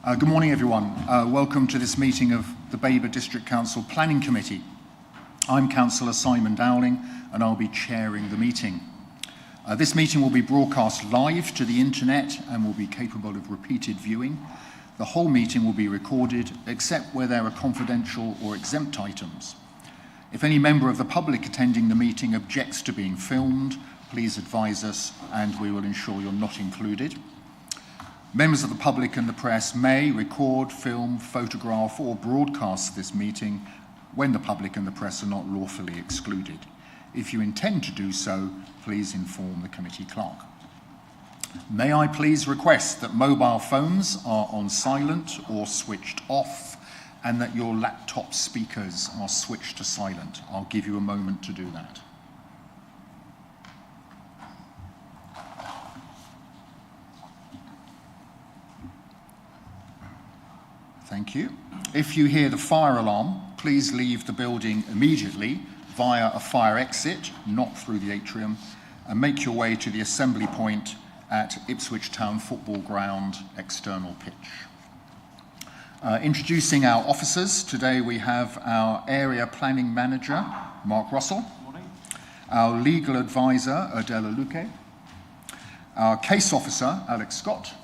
Good morning, everyone. Welcome to this meeting of the Babergh District Council Planning Committee. I'm Councillor Simon Dowling, and I'll be chairing the meeting. This meeting will be broadcast live to the internet and will be capable of repeated viewing. The whole meeting will be recorded, except where there are confidential or exempt items. If any member of the public attending the meeting objects to being filmed, please advise us and we will ensure you're not included. Members of the public and the press may record, film, photograph or broadcast this meeting when the public and the press are not lawfully excluded. If you intend to do so, please inform the committee clerk. May I please request that mobile phones are on silent or switched off and that your laptop speakers are switched to silent. I'll give you a moment to do that. Thank you. If you hear the fire alarm, please leave the building immediately via a fire exit, not through the atrium, and make your way to the assembly point at Ipswich Town Football Ground external pitch. Introducing our officers, today we have our Area Planning Manager, Mark Russell. Morning. Our Legal Advisor, Adela Luque. Our Case Officer, Alex Scott.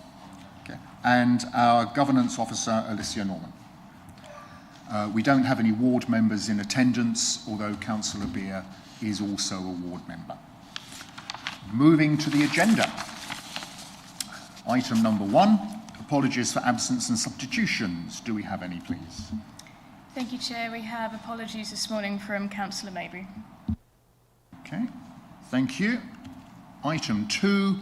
And our Governance Officer, Alicia Norman. We don't have any ward members in attendance, although Councillor Beer is also a ward member. Moving to the agenda. Item number 1, apologies for absence and substitutions. Do we have any, please? Thank you, Chair. We have apologies this morning from Councillor Maybury. Okay, thank you. Item 2,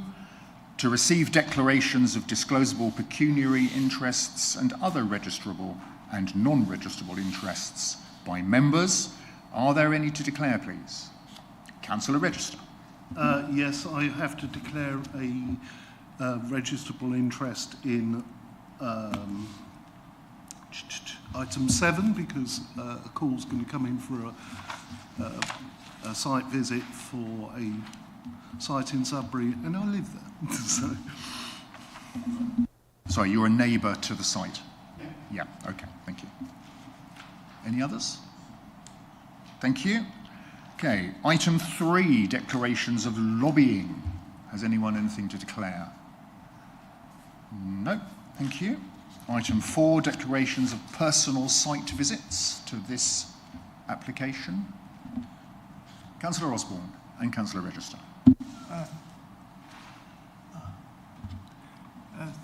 to receive declarations of disclosable pecuniary interests and other registrable and non-registrable interests by members. Are there any to declare, please? Councillor Register. Yes, I have to declare a registrable interest in item 7 because a call's going to come in for a site visit for a site in Sudbury, and I live there. So. Sorry, you're a neighbour to the site? Yeah, okay, thank you. Any others? Thank you. Okay, item 3, declarations of lobbying. Has anyone anything to declare? No, thank you. Item 4, declarations of personal site visits to this application. Councillor Osborne and Councillor Register.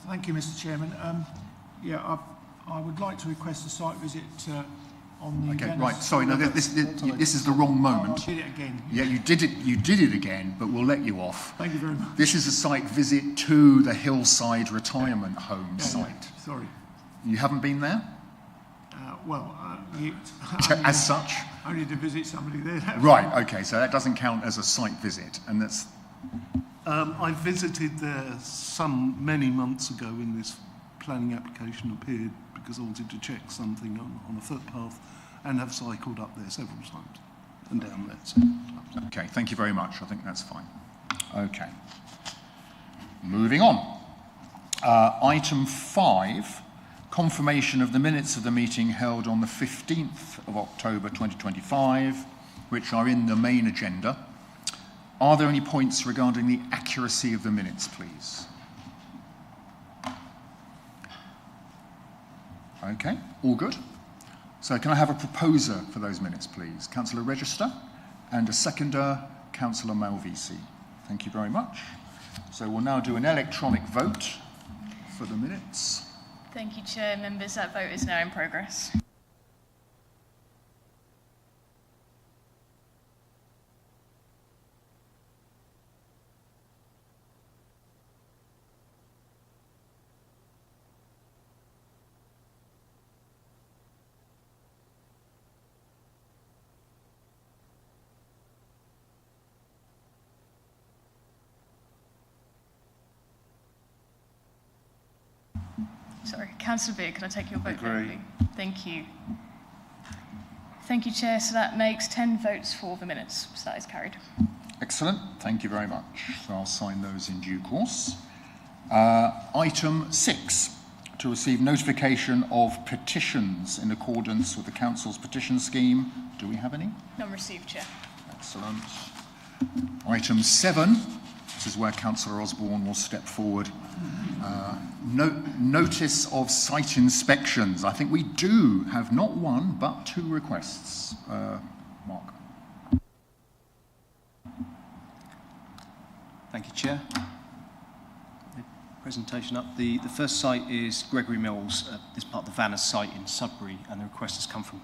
Thank you, Mr. Chairman. I would like to request a site visit on the. Okay, right. Sorry, no, this is the wrong moment. I did it again. Yeah, you did it again, but we'll let you off. Thank you very much. This is a site visit to the Hillside Retirement Home site. Yeah, sorry. You haven't been there? As such? Only to visit somebody there. Right. Okay. So that doesn't count as a site visit, and that's. I visited there many months ago when this planning application appeared because I wanted to check something on a footpath and have cycled up there several times and down there several times. Okay, thank you very much. I think that's fine. Okay. Moving on. Item 5, confirmation of the minutes of the meeting held on the 15th of October 2025, which are in the main agenda. Are there any points regarding the accuracy of the minutes, please? Okay, all good. So can I have a proposer for those minutes, please? Councillor Register, and a seconder, Councillor Malvisi. Thank you very much. So we'll now do an electronic vote for the minutes. Thank you, Chair. Members, that vote is now in progress. Sorry, Councillor Beer, can I take your vote? Agree. Thank you. Thank you, Chair. So that makes 10 votes for the minutes. So that is carried. Excellent. Thank you very much. So I'll sign those in due course. Item 6, to receive notification of petitions in accordance with the Council's petition scheme. Do we have any? None received, Chair. Excellent. Item 7, this is where Councillor Osborne will step forward. Notice of site inspections. I think we do have not one, but 2 requests. Mark. Thank you, Chair. The presentation up. The first site is Gregory Mills. This part of the Vannes site in Sudbury, and the request has come from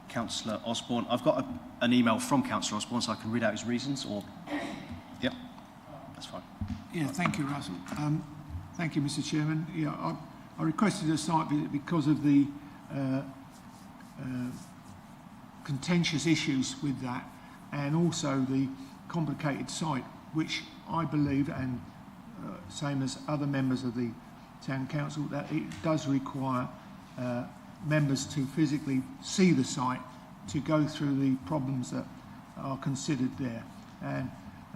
Councillor Osborne. I've got an email from Councillor Osborne, so I can read out his reasons, or... Yep, that's fine. Yeah, thank you, Russell. Thank you, Mr. Chairman. Yeah, I requested a site visit because of the contentious issues with that, and also the complicated site, which I believe, and same as other members of the Town Council, that it does require members to physically see the site to go through the problems that are considered there. And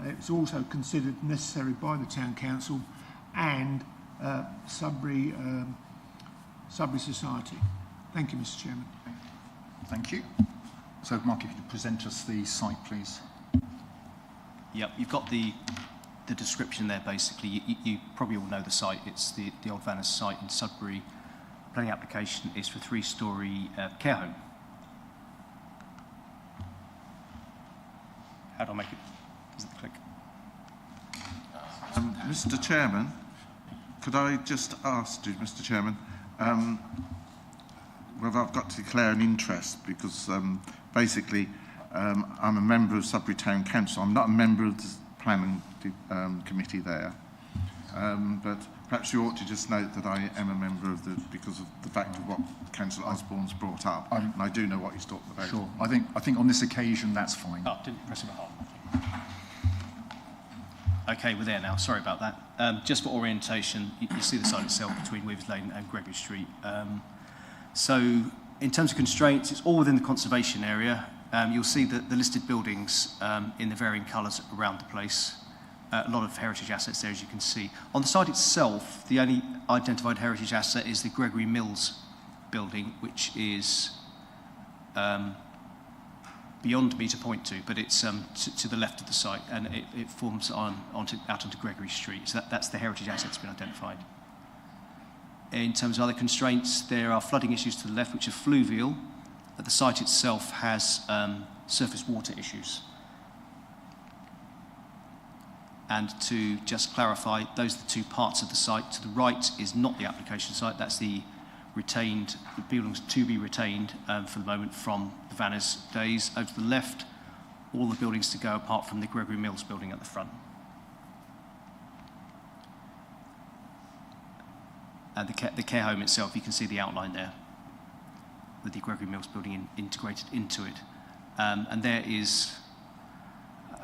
it's also considered necessary by the Town Council and Sudbury Society. Thank you, Mr. Chairman. Thank you. So, Mark, if you could present us the site, please. Yep, you've got the description there, basically. You probably all know the site. It's the old Vannes site in Sudbury. Planning application is for 3-storey care home. How do I make it? Does it click? Mr. Chairman, could I just ask you, Mr. Chairman, whether I've got to declare an interest, because basically I'm a member of Sudbury Town Council. I'm not a member of the planning committee there, but perhaps you ought to just note that I am a member of because of the fact of what Councillor Osborne's brought up, and I do know what he's talking about. Sure. I think on this occasion that's fine. Oh, didn't press it hard. Okay, we're there now. Sorry about that. Just for orientation, you see the site itself between Weavers Lane and Gregory Street. So, in terms of constraints, it's all within the conservation area. You'll see that the listed buildings in the varying colours around the place. A lot of heritage assets there, as you can see. On the site itself, the only identified heritage asset is the Gregory Mills building, which is beyond me to point to, but it's to the left of the site, and it forms out onto Gregory Street. So that's the heritage asset that's been identified. In terms of other constraints, there are flooding issues to the left, which are fluvial. But the site itself has surface water issues. And to just clarify, those are the 2 parts of the site. To the right is not the application site. That's the buildings to be retained for the moment from the Vannes days. Over to the left, all the buildings to go apart from the Gregory Mills building at the front. And the care home itself, you can see the outline there, with the Gregory Mills building integrated into it. And there is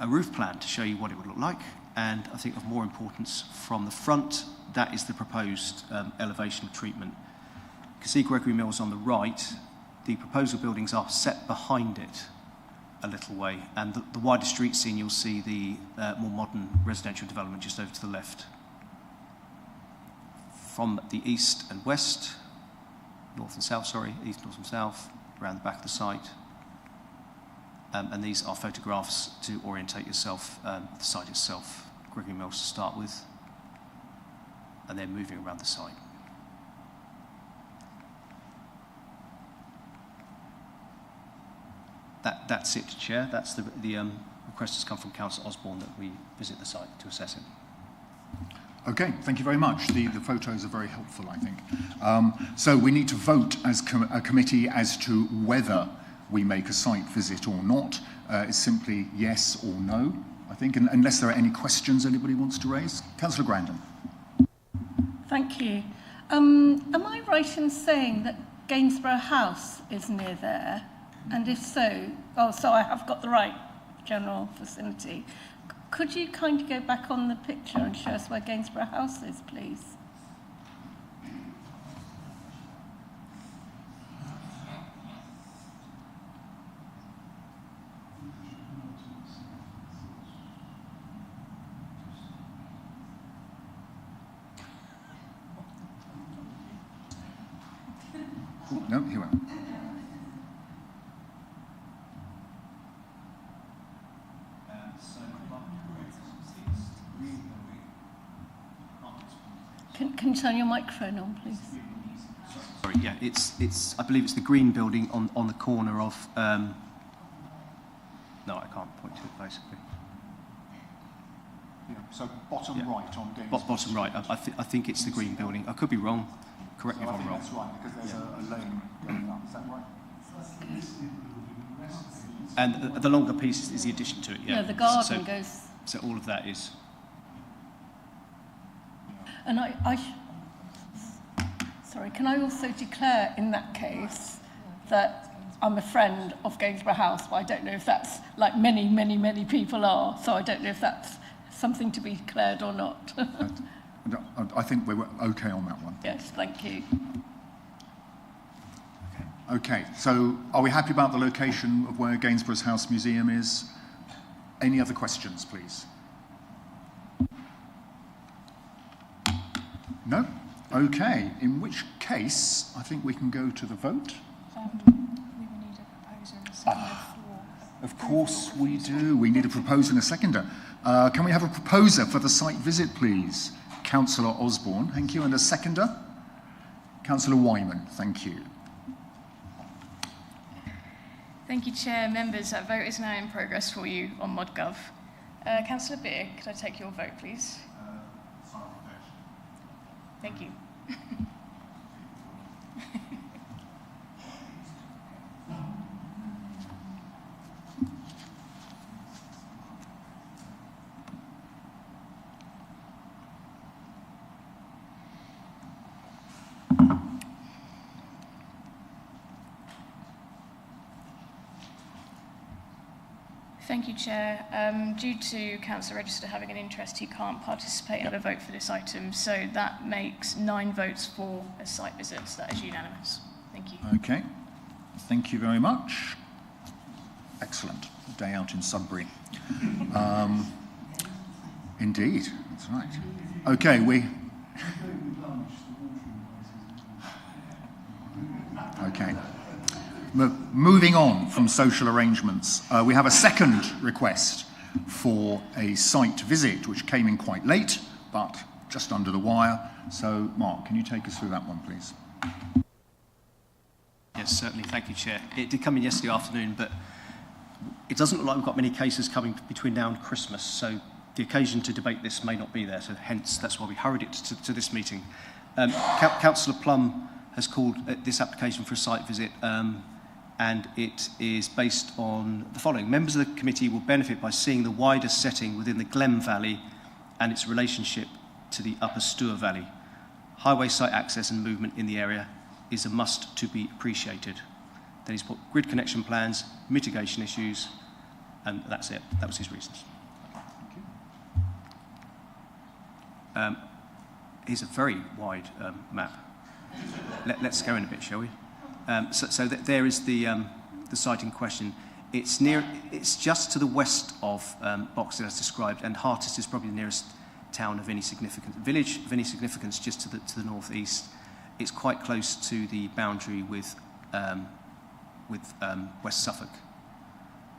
a roof plan to show you what it would look like. And I think of more importance, from the front, that is the proposed elevation treatment. You can see Gregory Mills on the right. The proposal buildings are set behind it a little way. And the wider street scene, you'll see the more modern residential development just over to the left. From the east and west, north and south, east, north and south, around the back of the site. And these are photographs to orientate yourself, the site itself, Gregory Mills to start with, and then moving around the site. That's it, Chair. That's the request has come from Councillor Osborne that we visit the site to assess it. Okay, thank you very much. The photos are very helpful, I think. So we need to vote as a committee as to whether we make a site visit or not. It's simply yes or no, I think, unless there are any questions anybody wants to raise. Councillor Grandin. Thank you. Am I right in saying that Gainsborough House is near there? And if so, so I have got the right general vicinity. Could you kindly go back on the picture and show us where Gainsborough House is, please? Oh, no, here we are. Can you turn your microphone on, please? Sorry, yeah, it's. I believe it's the green building on the corner of. No, I can't point to it basically. Yeah, so bottom Yeah. right on Gainsborough. Bottom right. I think it's the green building. I could be wrong. Correct me So if I I'm think wrong. that's right, because there's a lane going up. Is that right? And the longer piece is the addition to it. Yeah. No, the garden goes. So all of that is. And sorry, can I also declare in that case that I'm a friend of Gainsborough House, but I don't know if that's like many people are, so I don't know if that's something to be declared or not. I think we were okay on that one. Yes, thank you. Okay, so are we happy about the location of where Gainsborough's House Museum is? Any other questions, please? No? Okay, in which case, I think we can go to the vote. We will need a proposer and a seconder for. Of course we do. We need a proposer and a seconder. Can we have a proposer for the site visit, please? Councillor Osborne, thank you. And a seconder? Councillor Wyman, thank you. Thank you, Chair. Members, that vote is now in progress for you on ModGov. Councillor Beer, could I take your vote, please? Thank you. Thank you, Chair. Due to Councillor Register having an interest, he can't participate in the vote for this item, so that makes 9 votes for a site visit. So that is unanimous. Thank you. Okay, thank you very much. Excellent. Day out in Sudbury. Indeed, that's right. Okay, Okay. Moving on from social arrangements, we have a second request for a site visit, which came in quite late, but just under the wire. So, Mark, can you take us through that one, please? Yes, certainly. Thank you, Chair. It did come in yesterday afternoon, but it doesn't look like we've got many cases coming between now and Christmas, so the occasion to debate this may not be there, so hence that's why we hurried it to this meeting. Councillor Plum has called this application for a site visit, and it is based on the following. Members of the committee will benefit by seeing the wider setting within the Glem Valley and its relationship to the Upper Stour Valley. Highway site access and movement in the area is a must to be appreciated. Then he's put grid connection plans, mitigation issues, and that's it. That was his reasons. Here's a very wide map. Let's go in a bit, shall we? So there is the site in question. It's just to the west of Boxted as described, and Hartest is probably the nearest town of any significance, village of any significance, just to the northeast. It's quite close to the boundary with West Suffolk.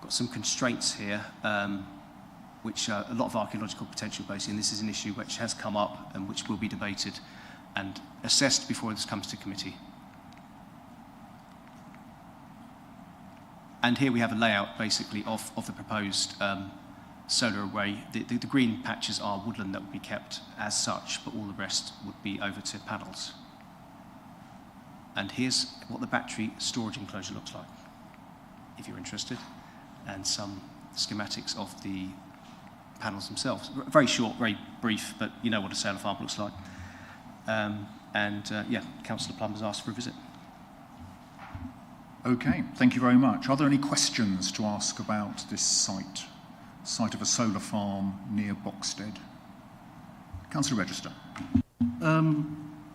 Got some constraints here, which are a lot of archaeological potential basically, and this is an issue which has come up and which will be debated and assessed before this comes to committee. And here we have a layout basically of the proposed solar array. The green patches are woodland that would be kept as such, but all the rest would be over to panels. And here's what the battery storage enclosure looks like, if you're interested, and some schematics of the panels themselves. Very short, very brief, but you know what a solar farm looks like. Yeah, Councillor Plum has asked for a visit. Okay, thank you very much. Are there any questions to ask about this site of a solar farm near Boxted? Councillor Register.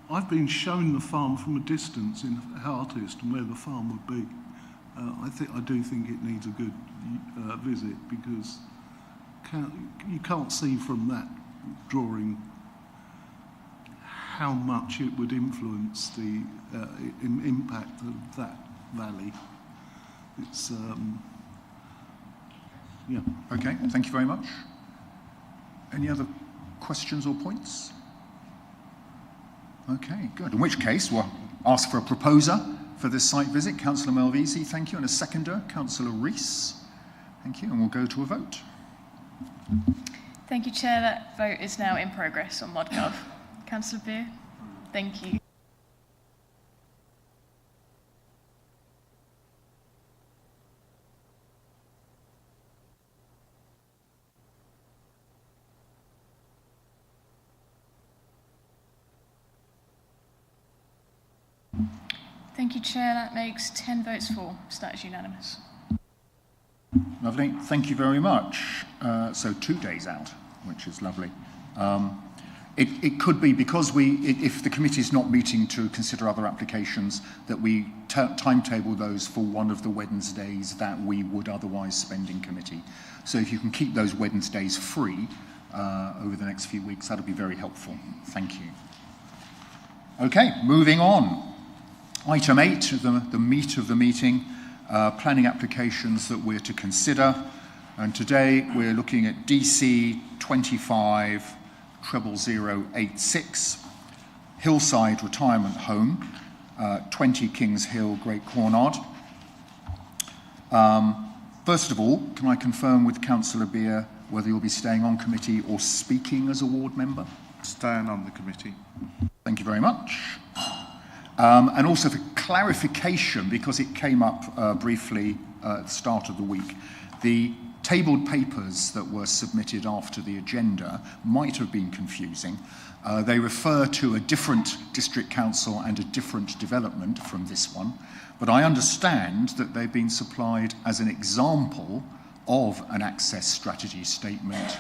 I've been shown the farm from a distance in Hartest and where the farm would be. I do think it needs a good visit because you can't see from that drawing how much it would influence the impact of that valley. It's, yeah. Okay, thank you very much. Any other questions or points? Okay, good. In which case, we'll ask for a proposer for this site visit. Councillor Malvisi, thank you. And a seconder, Councillor Rees. Thank you. And we'll go to a vote. Thank you, Chair. That vote is now in progress on ModGov. Councillor Beer, thank you. Thank you, Chair. That makes 10 votes for, so that is unanimous. Lovely. Thank you very much. So 2 days out, which is lovely. It could be because if the committee is not meeting to consider other applications, that we timetable those for one of the Wednesdays that we would otherwise spend in committee. So if you can keep those Wednesdays free over the next few weeks, that'll be very helpful. Thank you. Okay, moving on. Item 8, the meat of the meeting, planning applications that we're to consider. And today we're looking at DC 25 00086, Hillside Retirement Home, 20 Kings Hill, Great Cornard. First of all, can I confirm with Councillor Beer whether you'll be staying on committee or speaking as a ward member? Staying on the committee. Thank you very much. And also for clarification, because it came up briefly at the start of the week, the tabled papers that were submitted after the agenda might have been confusing. They refer to a different district council and a different development from this one, but I understand that they've been supplied as an example of an access strategy statement,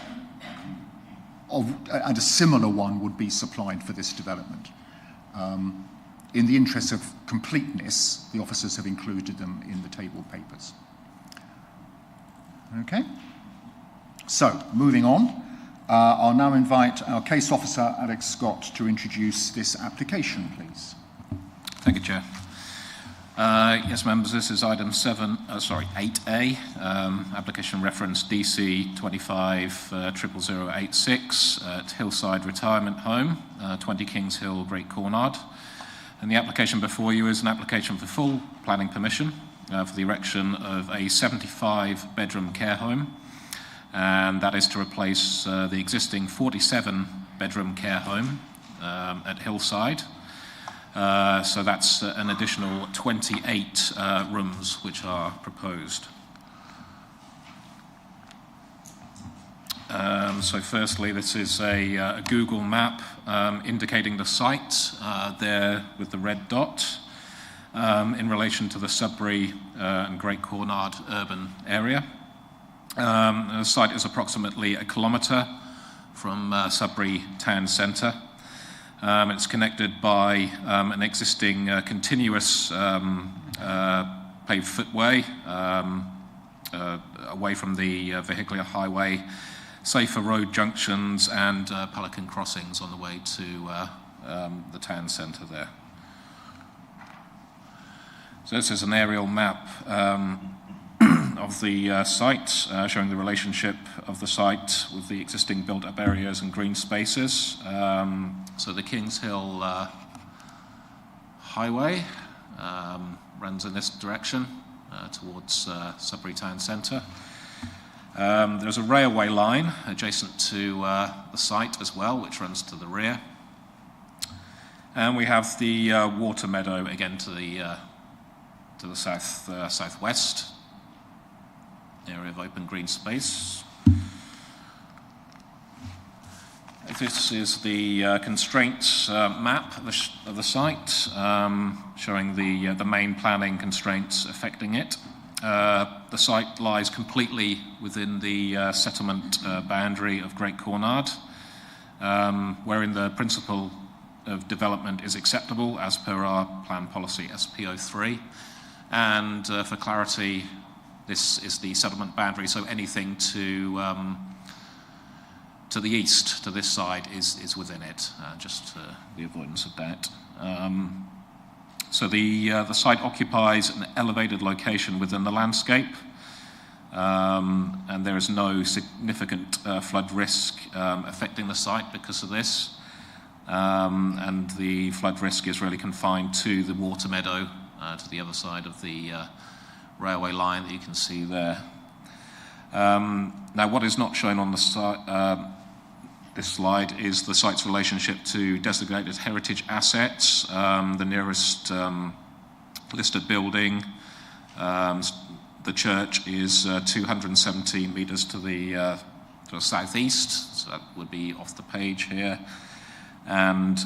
and a similar one would be supplied for this development. In the interest of completeness, the officers have included them in the tabled papers. Okay, so moving on, I'll now invite our case officer, Alex Scott, to introduce this application, please. Thank you, Chair. Yes, members, this is item 8A, application reference DC 25 00086 at Hillside Retirement Home, 20 Kings Hill, Great Cornard. And the application before you is an application for full planning permission for the erection of a 75-bedroom care home, and that is to replace the existing 47-bedroom care home at Hillside. So that's an additional 28 rooms which are proposed. So firstly, this is a Google map indicating the site there with the red dot in relation to the Sudbury and Great Cornard urban area. The site is approximately 1 kilometre from Sudbury town centre. It's connected by an existing continuous paved footway away from the vehicular highway, safer road junctions and pelican crossings on the way to the town centre there. So this is an aerial map of the site, showing the relationship of the site with the existing built-up areas and green spaces. So the Kings Hill Highway runs in this direction towards Sudbury Town Centre. There's a railway line adjacent to the site as well, which runs to the rear. And we have the water meadow again to the southwest, area of open green space. This is the constraints map of the site, showing the main planning constraints affecting it. The site lies completely within the settlement boundary of Great Cornard, wherein the principle of development is acceptable as per our plan policy SP03. And for clarity, this is the settlement boundary, so anything to to the east, to this side, is within it, just for the avoidance of doubt. So the site occupies an elevated location within the landscape, and there is no significant flood risk affecting the site because of this. And the flood risk is really confined to the water meadow to the other side of the railway line that you can see there. Now, what is not shown on the this slide is the site's relationship to designated heritage assets. The nearest listed building, the church, is 217 metres to the southeast, so that would be off the page here. And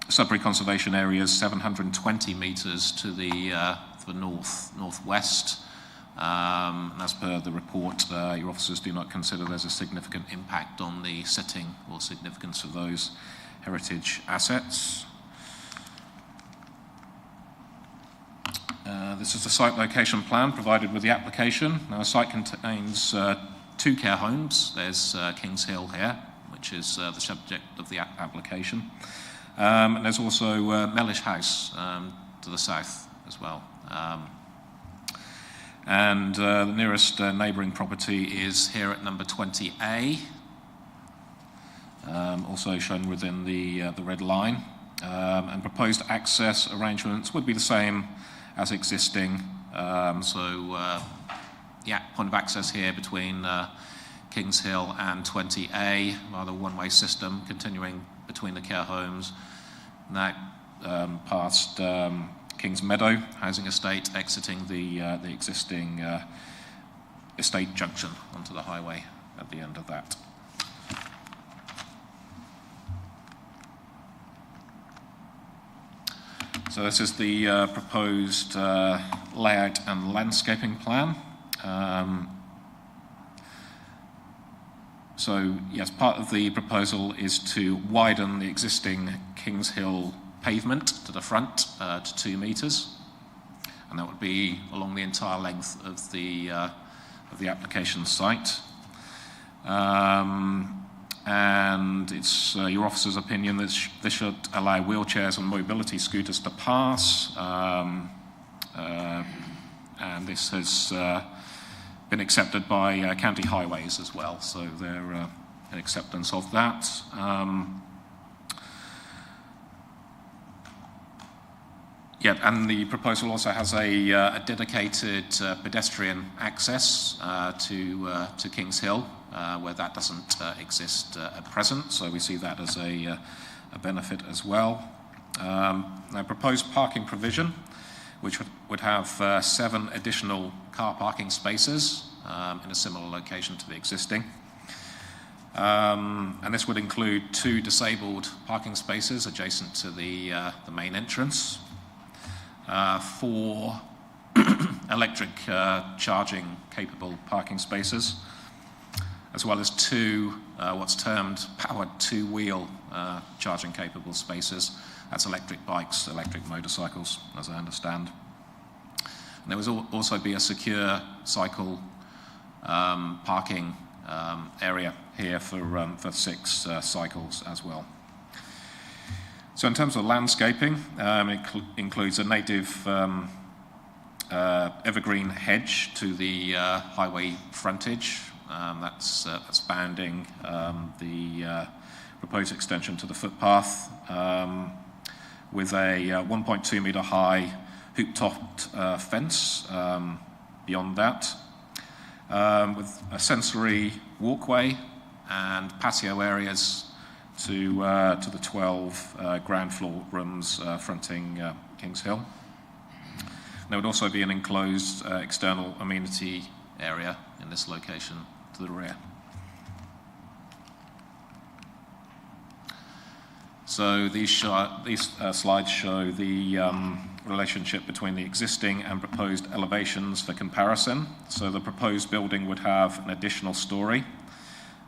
Sudbury Conservation Area is 720 metres to the northwest. As per the report, your officers do not consider there's a significant impact on the setting or significance of those heritage assets. This is the site location plan provided with the application. Now, the site contains 2 care homes. There's Kings Hill here, which is the subject of the application. And there's also Mellish House to the south as well. And the nearest neighbouring property is here at number 20A, also shown within the red line. And proposed access arrangements would be the same as existing. Point of access here between Kings Hill and 20A, rather one-way system continuing between the care homes. Now past Kings Meadow housing estate, exiting the existing estate junction onto the highway at the end of that. So this is the proposed layout and landscaping plan. So yes, part of the proposal is to widen the existing Kings Hill pavement to the front to 2 metres, and that would be along the entire length of the application site. And it's your officer's opinion that this should allow wheelchairs and mobility scooters to pass, and this has been accepted by County Highways as well, so they're an acceptance of that. And the proposal also has a dedicated pedestrian access to Kings Hill, where that doesn't exist at present, so we see that as a benefit as well. Now, proposed parking provision, which would have 7 additional car parking spaces in a similar location to the existing. And this would include 2 disabled parking spaces adjacent to the main entrance, 4 electric charging capable parking spaces, as well as 2 what's termed powered 2-wheel charging capable spaces. That's electric bikes, electric motorcycles, as I understand. And there will also be a secure cycle parking area here for 6 cycles as well. So in terms of landscaping, it includes a native evergreen hedge to the highway frontage. That's bounding the proposed extension to the footpath, with a 1.2 metre high hoop-topped fence beyond that, with a sensory walkway and patio areas to the 12 ground floor rooms fronting Kings Hill. There would also be an enclosed external amenity area in this location to the rear. So these slides show the relationship between the existing and proposed elevations for comparison. So the proposed building would have an additional story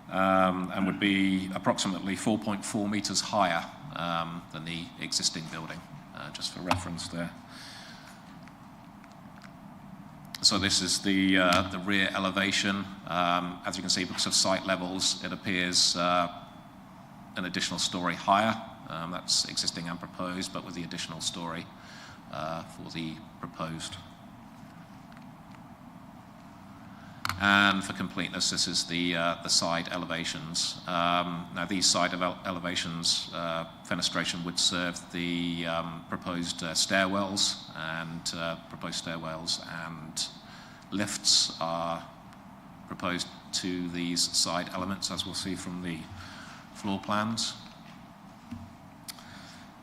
and would be approximately 4.4 metres higher than the existing building, just for reference there. So So this is the rear elevation. As you can see, because of site levels, it appears an additional story higher. That's existing and proposed, but with the additional story for the proposed. And for completeness, this is the side elevations. Now, these side elevations, fenestration would serve the proposed stairwells, and lifts are proposed to these side elements, as we'll see from the floor plans.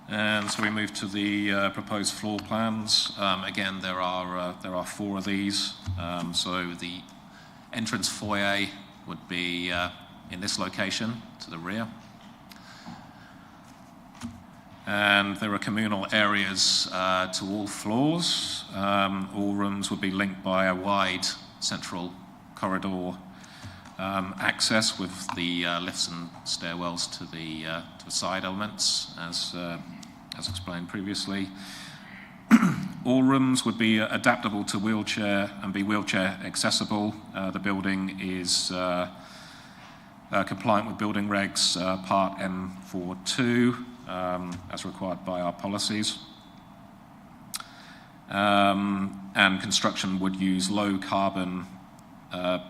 And so we move to the proposed floor plans. Again, there are 4 of these. So the entrance foyer would be in this location to the rear. And there are communal areas to all floors. All rooms would be linked by a wide central corridor access with the lifts and stairwells to the side elements, as explained previously. All rooms would be adaptable to wheelchair and be wheelchair accessible. The building is compliant with building regs part M42 as required by our policies. And construction would use low carbon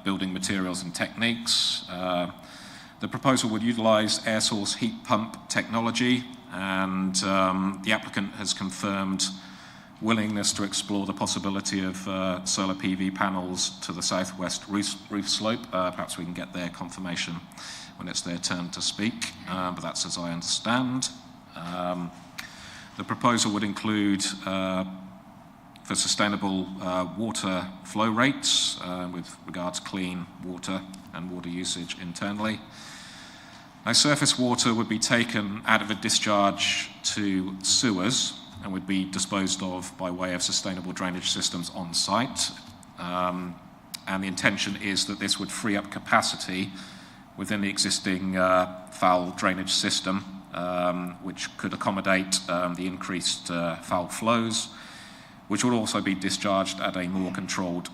building materials and techniques. The proposal would utilise air source heat pump technology, and the applicant has confirmed willingness to explore the possibility of solar PV panels to the southwest roof slope. Perhaps we can get their confirmation when it's their turn to speak, but that's as I understand. The proposal would include for sustainable water flow rates with regards to clean water and water usage internally. Now, surface water would be taken out of a discharge to sewers and would be disposed of by way of sustainable drainage systems on site. And the intention is that this would free up capacity within the existing foul drainage system, which could accommodate the increased foul flows, which would also be discharged at a more controlled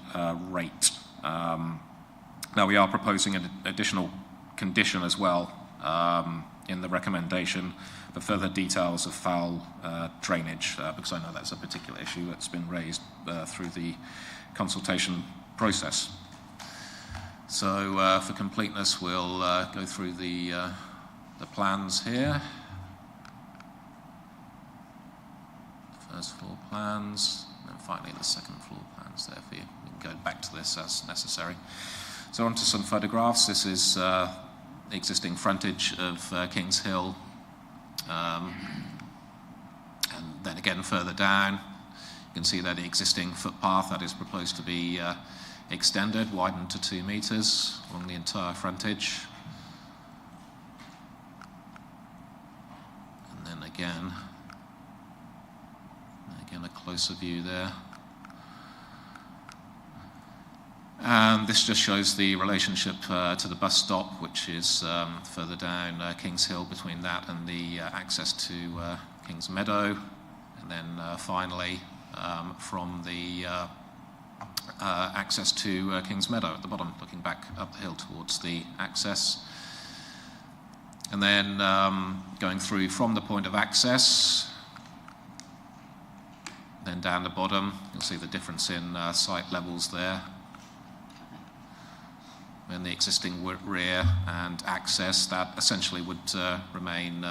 rate. Now, we are proposing an additional condition as well in the recommendation for further details of foul drainage, because I know that's a particular issue that's been raised through the consultation process. So for completeness, we'll go through the plans here. First floor plans, and finally the second floor plans there for you. We can go back to this as necessary. So onto some photographs. This is the existing frontage of Kings Hill. And then again further down, you can see that the existing footpath that is proposed to be extended, widened to 2 metres along the entire frontage. And then again a closer view there. And this just shows the relationship to the bus stop, which is further down Kings Hill, between that and the access to Kings Meadow. And then finally from the access to Kings Meadow at the bottom, looking back up the hill towards the access. And then going through from the point of access, then down the bottom, you'll see the difference in site levels there. And the existing rear and access, that essentially would remain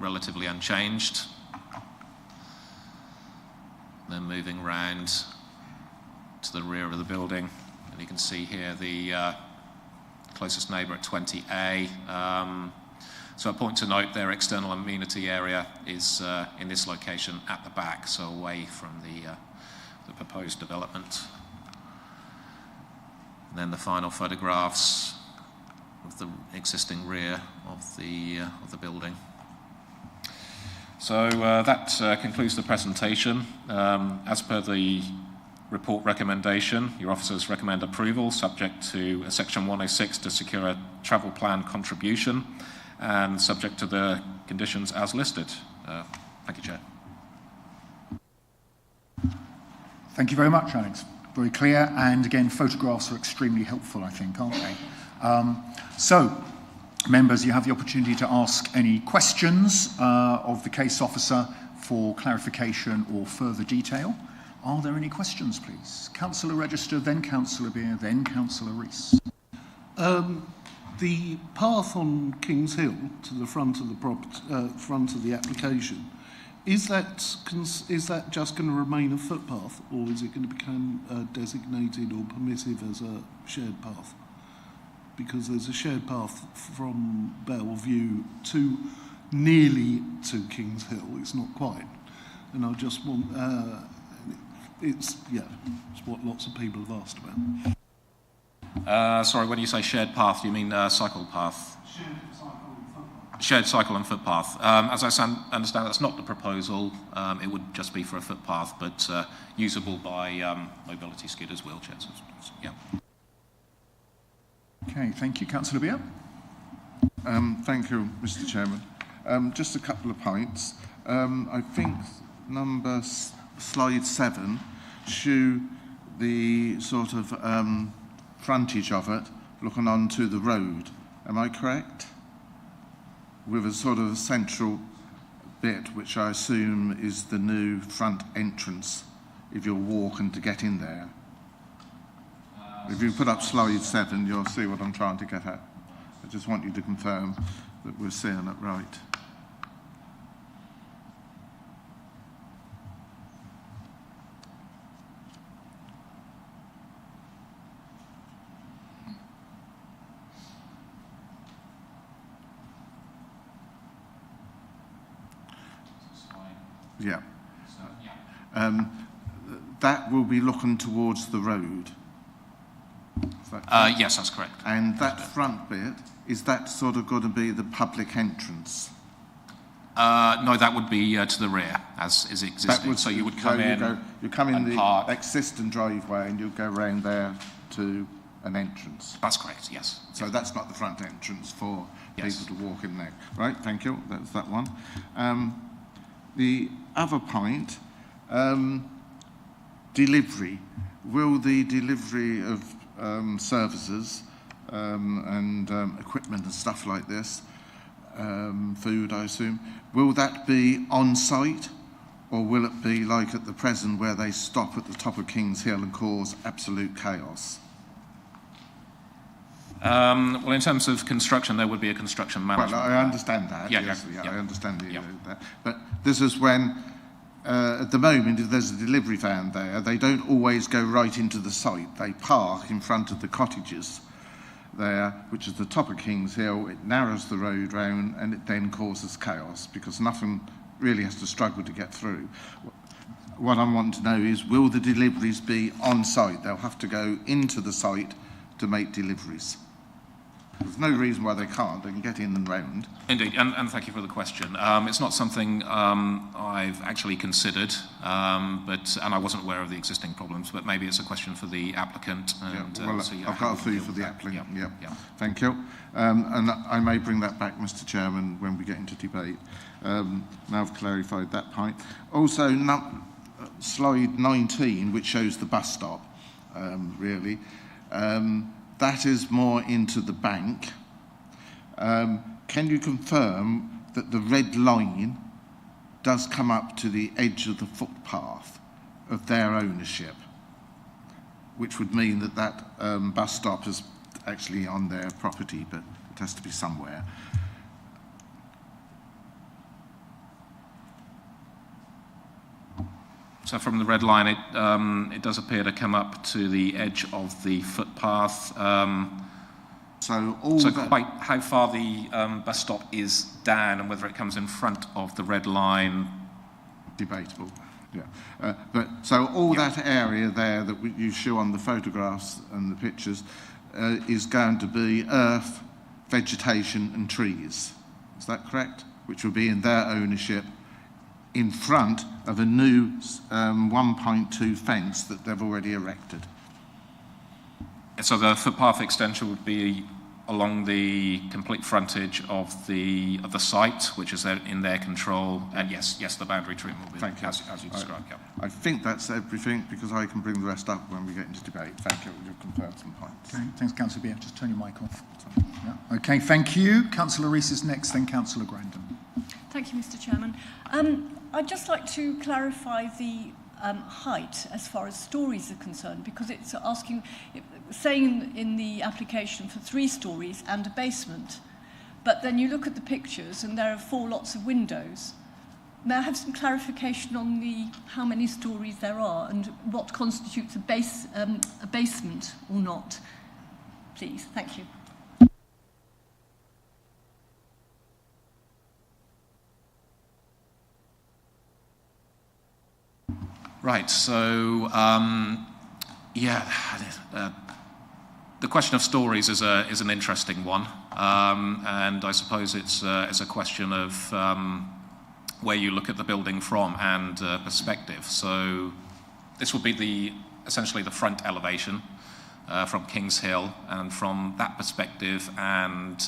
relatively unchanged. Then moving round to the rear of the building, and you can see here the closest neighbour at 20A. So a point to note, their external amenity area is in this location at the back, so away from the proposed development. And then the final photographs of the existing rear of the building. So that concludes the presentation. As per the report recommendation, your officers recommend approval subject to Section 106 to secure a travel plan contribution and subject to the conditions as listed. Thank you, Chair. Thank you very much, Alex. Very clear, and again, photographs are extremely helpful, I think, aren't they? So, members, you have the opportunity to ask any questions of the case officer for clarification or further detail. Are there any questions, please? Councillor Register, then Councillor Beer, then Councillor Rees. The path on Kings Hill to the front of the front of the application, is that just going to remain a footpath, or is it going to become designated or permissive as a shared path? Because there's a shared path from Bellevue to nearly to Kings Hill. It's not quite, and I just want it's what lots of people have asked about. Sorry, when you say shared path, do you mean cycle path? Shared cycle and footpath. As I understand, that's not the proposal. It would just be for a footpath, but usable by mobility scooters, wheelchairs. Yeah. Okay, thank you. Councillor Beer. Thank you, Mr. Chairman. Just a couple of points. I think slide 7 show the sort of frontage of it looking onto the road. Am I correct? With a sort of central bit, which I assume is the new front entrance if you're walking to get in there. If you put up slide 7, you'll see what I'm trying to get at. I just want you to confirm that we're seeing it right. Yeah. That will be looking towards the road. Yes, that's correct. And that front bit, is that sort of going to be the public entrance? No, that would be to the rear, as is existing. So you would come in. You come in the park. existing driveway, and you go round there to an entrance. That's correct. Yes. So that's not the front entrance for Yes. people to walk in there, right? Thank you. That's that one. The other point, delivery. Will the delivery of services and equipment and stuff like this, food I assume, will that be on site, or will it be like at the present where they stop at the top of Kings Hill and cause absolute chaos? Well, in terms of construction, there would be a construction management. Well, I understand that. Yeah, yes, yeah. I understand Yeah. that. But this is when, at the moment, if there's a delivery van there, they don't always go right into the site. They park in front of the cottages there, which is the top of Kings Hill. It narrows the road round, and it then causes chaos because nothing really has to struggle to get through. What I want to know is, will the deliveries be on site? They'll have to go into the site to make deliveries. There's no reason why they can't. They can get in and round. Indeed, and thank you for the question. It's not something I've actually considered, and I wasn't aware of the existing problems, but maybe it's a question for the applicant. And, I've got a few for the applicant. Yeah. Thank you. And I may bring that back, Mr. Chairman, when we get into debate. Now I've clarified that point. Also, slide 19, which shows the bus stop, really. That is more into the bank. Can you confirm that the red line does come up to the edge of the footpath of their ownership? Which would mean that that bus stop is actually on their property, but it has to be somewhere. So from the red line, it does appear to come up to the edge of the footpath. Quite how far the bus stop is down and whether it comes in front of the red line. Debatable, yeah. That area there that you show on the photographs and the pictures is going to be earth, vegetation and trees. Is that correct? Which will be in their ownership, in front of a new 1.2 fence that they've already erected. So the footpath extension would be along the complete frontage of the site, which is in their control. And yes, the boundary treatment will be Thank you. as you described. Yeah. I think that's everything, because I can bring the rest up when we get into debate. Thank you. You've confirmed some points. Okay, thanks, Councillor Beer. Just turn your mic off. Yeah. Okay, thank you. Councillor Rees is next, then Councillor Grandin. Thank you, Mr. Chairman. I'd just like to clarify the height as far as stories are concerned, because it's saying in the application for 3 stories and a basement, but then you look at the pictures and there are 4 lots of windows. May I have some clarification on how many stories there are and what constitutes a basement or not, please? Thank you. Right, so, the question of stories is an interesting one, and I suppose it's a question of where you look at the building from and perspective. So this would be essentially the front elevation from Kings Hill, and from that perspective and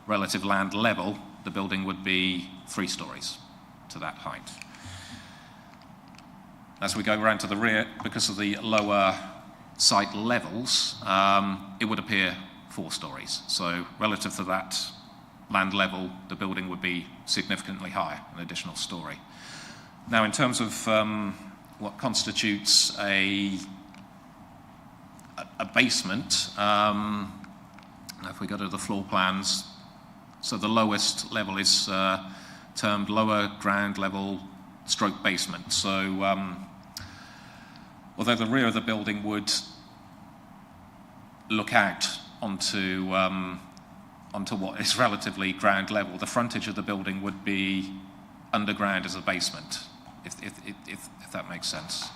relative land level, the building would be 3 stories to that height. As we go around to the rear, because of the lower site levels, it would appear 4 stories. So relative to that land level, the building would be significantly higher, an additional story. Now, in terms of what constitutes a basement, if we go to the floor plans, so the lowest level is termed lower ground level stroke basement. So although the rear of the building would look out onto what is relatively ground level, the frontage of the building would be underground as a basement, if that makes sense.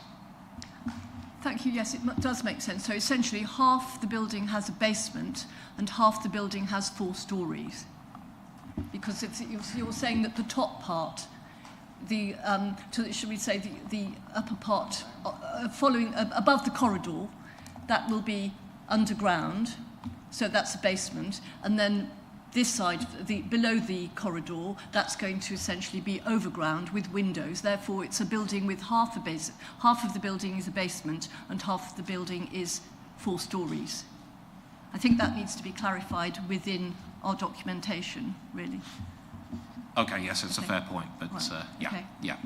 Thank you. Yes, it does make sense. So essentially, half the building has a basement and half the building has 4 stories. Because you're saying that the top part, should we say the upper part following above the corridor, that will be underground, so that's a basement, and then this side, below the corridor, that's going to essentially be overground with windows. Therefore, it's a building with half of the building is a basement and half of the building is 4 stories. I think that needs to be clarified within our documentation, really. Okay, yes, it's a fair point, but right. yeah, Okay. yeah.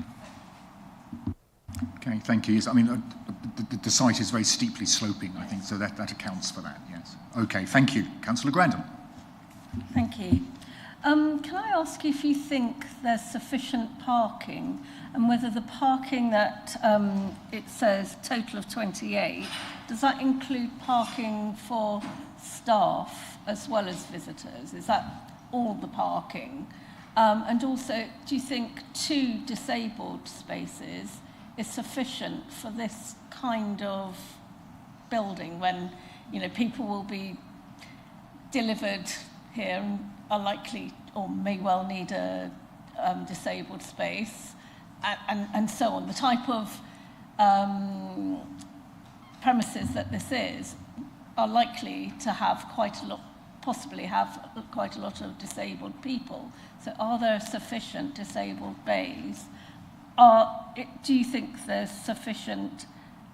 Okay, thank you. Yes, I mean, the site is very steeply sloping, I think, so that accounts for that, yes. Okay, thank you. Councillor Grandin. Thank you. Can I ask if you think there's sufficient parking, and whether the parking that it says total of 28, does that include parking for staff as well as visitors? Is that all the parking? And also, do you think 2 disabled spaces is sufficient for this kind of building when, people will be delivered here and are likely or may well need a disabled space and so on? The type of premises that this is are likely to have possibly have quite a lot of disabled people. So are there sufficient disabled bays? Do you think there's sufficient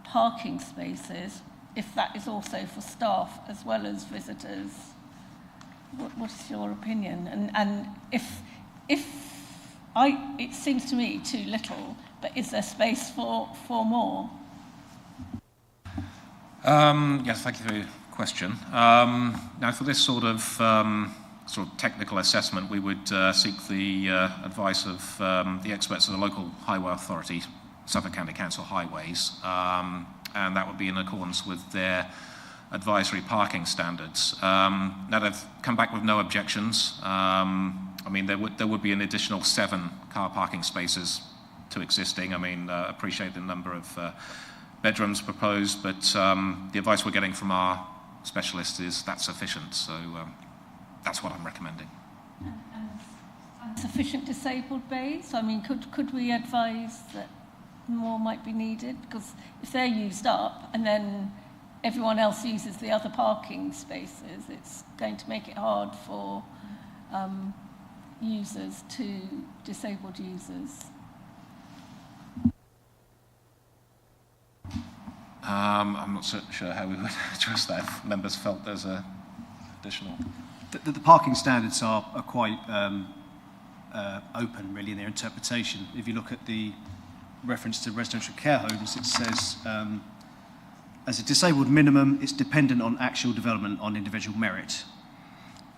parking spaces, if that is also for staff as well as visitors? What's your opinion? And it seems to me too little, but is there space for more? Yes, thank you for your question. Now, for this sort of technical assessment, we would seek the advice of the experts of the local highway authority, Suffolk County Council Highways, and that would be in accordance with their advisory parking standards. Now, they've come back with no objections. I mean, there would be an additional 7 car parking spaces to existing. I mean, appreciate the number of bedrooms proposed, but the advice we're getting from our specialists is that's sufficient. So that's what I'm recommending. And sufficient disabled bays? I mean, could we advise that more might be needed? Because if they're used up and then everyone else uses the other parking spaces, it's going to make it hard for disabled users. I'm not so sure how we would address that if members felt there's a additional... The parking standards are quite open, really, in their interpretation. If you look at the reference to residential care homes, it says, as a disabled minimum, it's dependent on actual development on individual merit.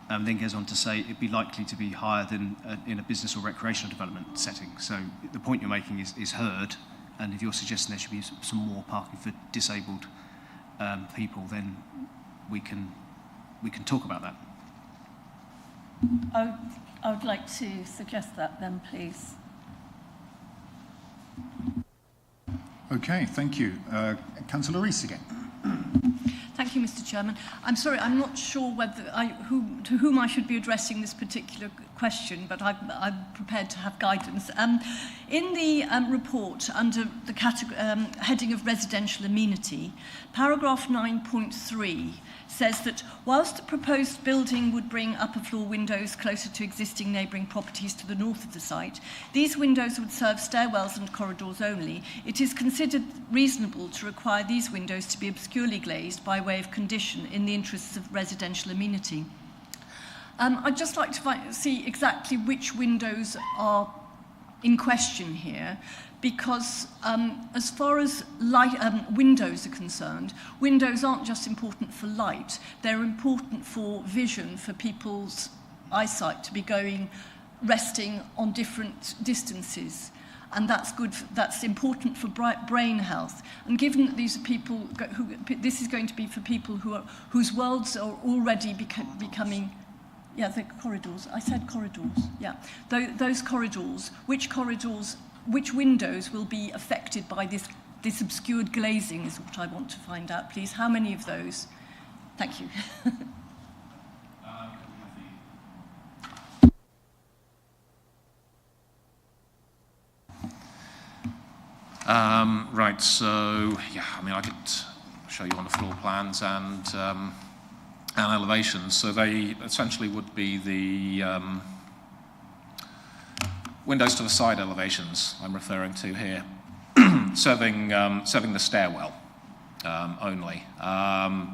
Then goes on to say it'd be likely to be higher than in a business or recreational development setting. So the point you're making is heard, and if you're suggesting there should be some more parking for disabled people, then we can talk about that. I would like to suggest that then, please. Okay, thank you. Councillor Rees again. Thank you, Mr. Chairman. I'm sorry, I'm not sure whether to whom I should be addressing this particular question, but I'm prepared to have guidance. In the report, under the heading of residential amenity, paragraph 9.3 says that whilst the proposed building would bring upper floor windows closer to existing neighbouring properties to the north of the site, these windows would serve stairwells and corridors only. It is considered reasonable to require these windows to be obscurely glazed by way of condition in the interests of residential amenity. I'd just like to see exactly which windows are in question here, because as far as windows are concerned, windows aren't just important for light, they're important for vision, for people's eyesight to be resting on different distances. And that's important for brain health. And given that these are people this is going to be for people whose worlds are already becoming, yeah, the corridors. I said corridors. Yeah, those corridors. Which windows will be affected by this obscured glazing is what I want to find out, please. How many of those? Thank you. Right, so, yeah, I mean, I could show you on the floor plans and elevations. So they essentially would be the windows to the side elevations I'm referring to here, serving the stairwell only. And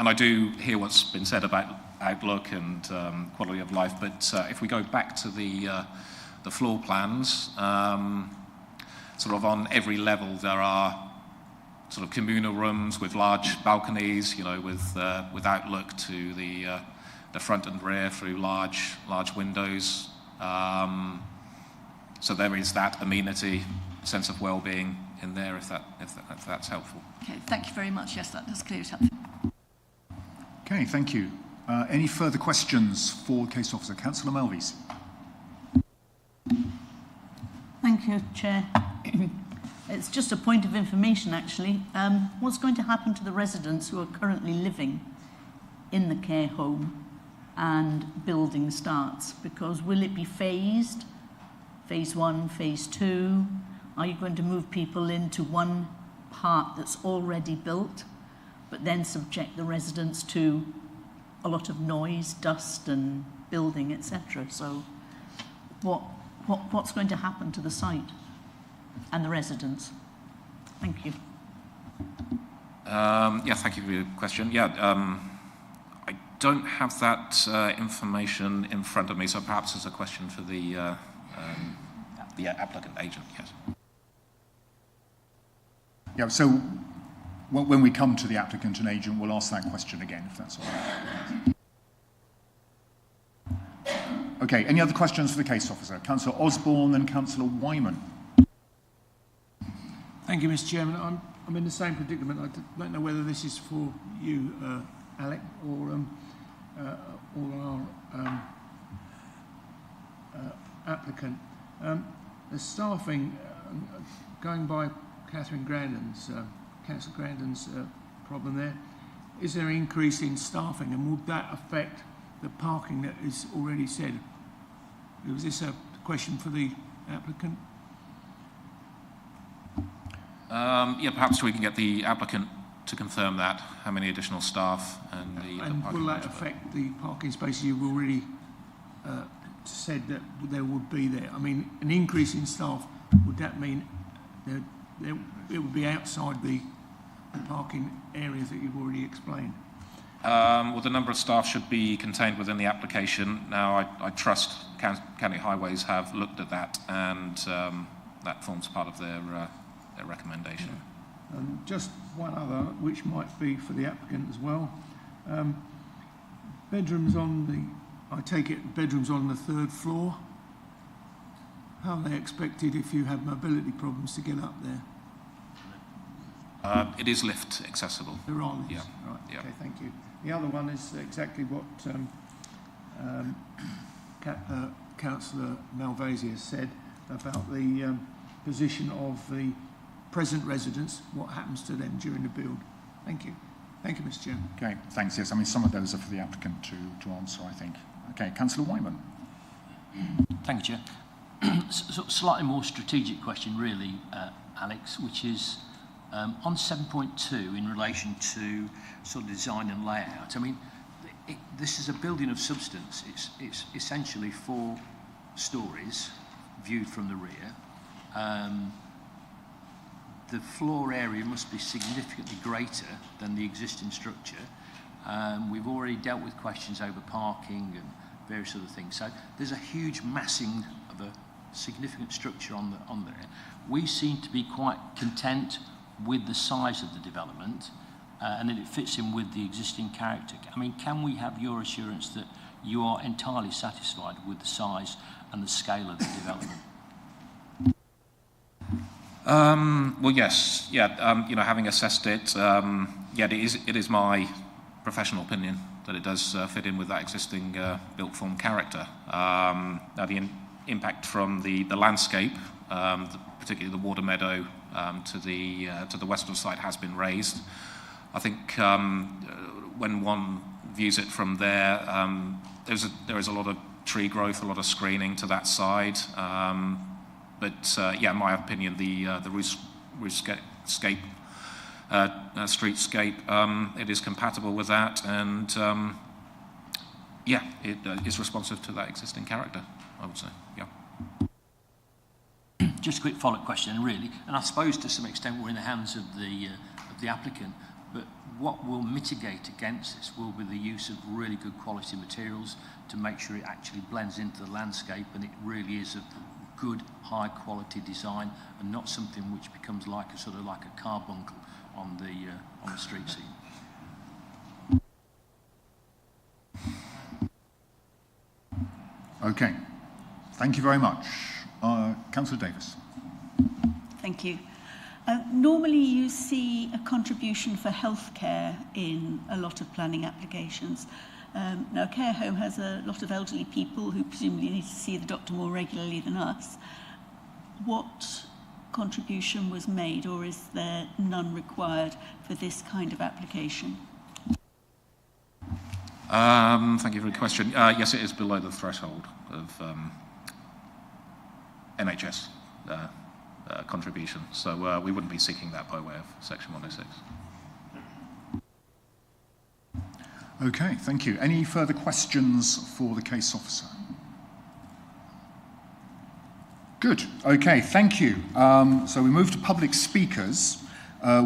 I do hear what's been said about outlook and quality of life, but if we go back to the floor plans, sort of on every level there are sort of communal rooms with large balconies, you know, with outlook to the front and rear through large windows. So there is that amenity, sense of well-being in there, if that's helpful. Okay, thank you very much. Yes, that does clear it up. Okay, thank you. Any further questions for the case officer? Councillor Melvies. Thank you, Chair. It's just a point of information, actually. What's going to happen to the residents who are currently living in the care home and building starts? Because will it be phased? Phase 1, phase 2? Are you going to move people into one part that's already built, but then subject the residents to a lot of noise, dust and building, etc.? So what's going to happen to the site and the residents? Thank you. Yeah, thank you for your question. Yeah, I don't have that information in front of me, so perhaps it's a question for the applicant agent, yes. Yeah, so when we come to the applicant and agent, we'll ask that question again, if that's all right. Okay, any other questions for the case officer? Councillor Osborne and Councillor Wyman. Thank you, Mr. Chairman. I'm in the same predicament. I don't know whether this is for you, Alec, or our applicant. The staffing, going by Councillor Grandon's problem there, is there an increase in staffing, and would that affect the parking that is already said? Was this a question for the applicant? Yeah, perhaps we can get the applicant to confirm that, how many additional staff and the And parking will that arrangement. affect the parking spaces you've already said that there would be there? I mean, an increase in staff, would that mean it would be outside the parking areas that you've already explained? Well, the number of staff should be contained within the application. Now, I trust County Highways have looked at that, and that forms part of their recommendation. Yeah. Just one other, which might be for the applicant as well. Bedrooms on the, I take it, bedrooms on the 3rd floor. How are they expected if you have mobility problems to get up there? It is lift accessible. There are lifts. Yeah. Right. Yeah. Okay, thank you. The other one is exactly what Councillor Malvasi has said about the position of the present residents, what happens to them during the build. Thank you. Thank you, Mr. Chairman. Okay, thanks. Yes, I mean, some of those are for the applicant to answer, I think. Okay, Councillor Wyman. Thank you, Chair. Slightly more strategic question, really, Alex, which is on 7.2 in relation to sort of design and layout. I mean, this is a building of substance. It's essentially 4 stories viewed from the rear. The floor area must be significantly greater than the existing structure. We've already dealt with questions over parking and various other things. So there's a huge massing of a significant structure on there. We seem to be quite content with the size of the development, and that it fits in with the existing character. I mean, can we have your assurance that you are entirely satisfied with the size and the scale of the development? Well, yes. Yeah, you know, having assessed it, yeah, it is my professional opinion that it does fit in with that existing built form character. Now, the impact from the landscape, particularly the water meadow to the western side, has been raised. I think when one views it from there, there is a lot of tree growth, a lot of screening to that side. But yeah, in my opinion, the streetscape, it is compatible with that, and yeah, it is responsive to that existing character, I would say. Yeah. Just a quick follow-up question, really, and I suppose to some extent we're in the hands of the applicant. But what will mitigate against this will be the use of really good quality materials to make sure it actually blends into the landscape and it really is a good, high-quality design and not something which becomes like a sort of like a carbuncle on the street scene. Okay, thank you very much. Councillor Davis. Thank you. Normally you see a contribution for healthcare in a lot of planning applications. Now, a care home has a lot of elderly people who presumably need to see the doctor more regularly than us. What contribution was made, or is there none required for this kind of application? Thank you for the question. Yes, it is below the threshold of NHS contribution, so we wouldn't be seeking that by way of Section 106. Okay, thank you. Any further questions for the case officer? Good. Okay, thank you. So we move to public speakers.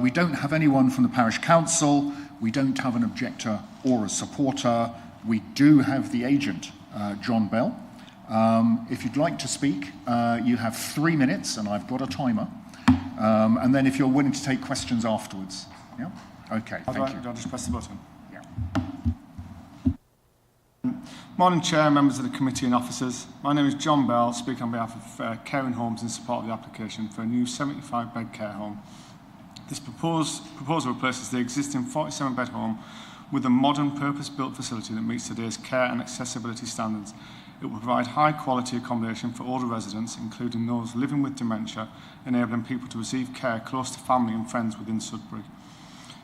We don't have anyone from the parish council. We don't have an objector or a supporter. We do have the agent, John Bell. If you'd like to speak, you have 3 minutes, and I've got a timer. And then if you're willing to take questions afterwards. Yeah? Okay, thank you. I'll just press the button. Yeah. Morning, Chair, members of the committee and officers. My name is John Bell, speaking on behalf of Caring Homes in support of the application for a new 75-bed care home. This proposal replaces the existing 47-bed home with a modern purpose-built facility that meets today's care and accessibility standards. It will provide high-quality accommodation for older residents, including those living with dementia, enabling people to receive care close to family and friends within Sudbury.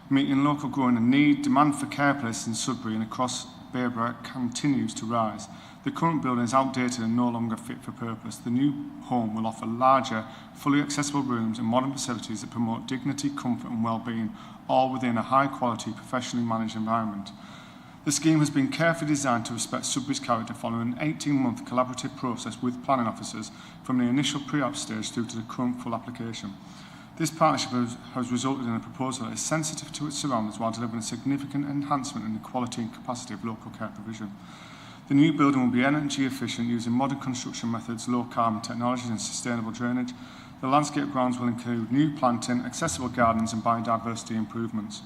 Meeting local growing need, demand for care places in Sudbury and across Babergh continues to rise. The current building is outdated and no longer fit for purpose. The new home will offer larger, fully accessible rooms and modern facilities that promote dignity, comfort and well-being, all within a high-quality, professionally managed environment. The scheme has been carefully designed to respect Sudbury's character following an 18-month collaborative process with planning officers from the initial pre-op stage through to the current full application. This partnership has resulted in a proposal that is sensitive to its surroundings while delivering a significant enhancement in the quality and capacity of local care provision. The new building will be energy efficient using modern construction methods, low carbon technologies and sustainable drainage. The landscape grounds will include new planting, accessible gardens and biodiversity improvements.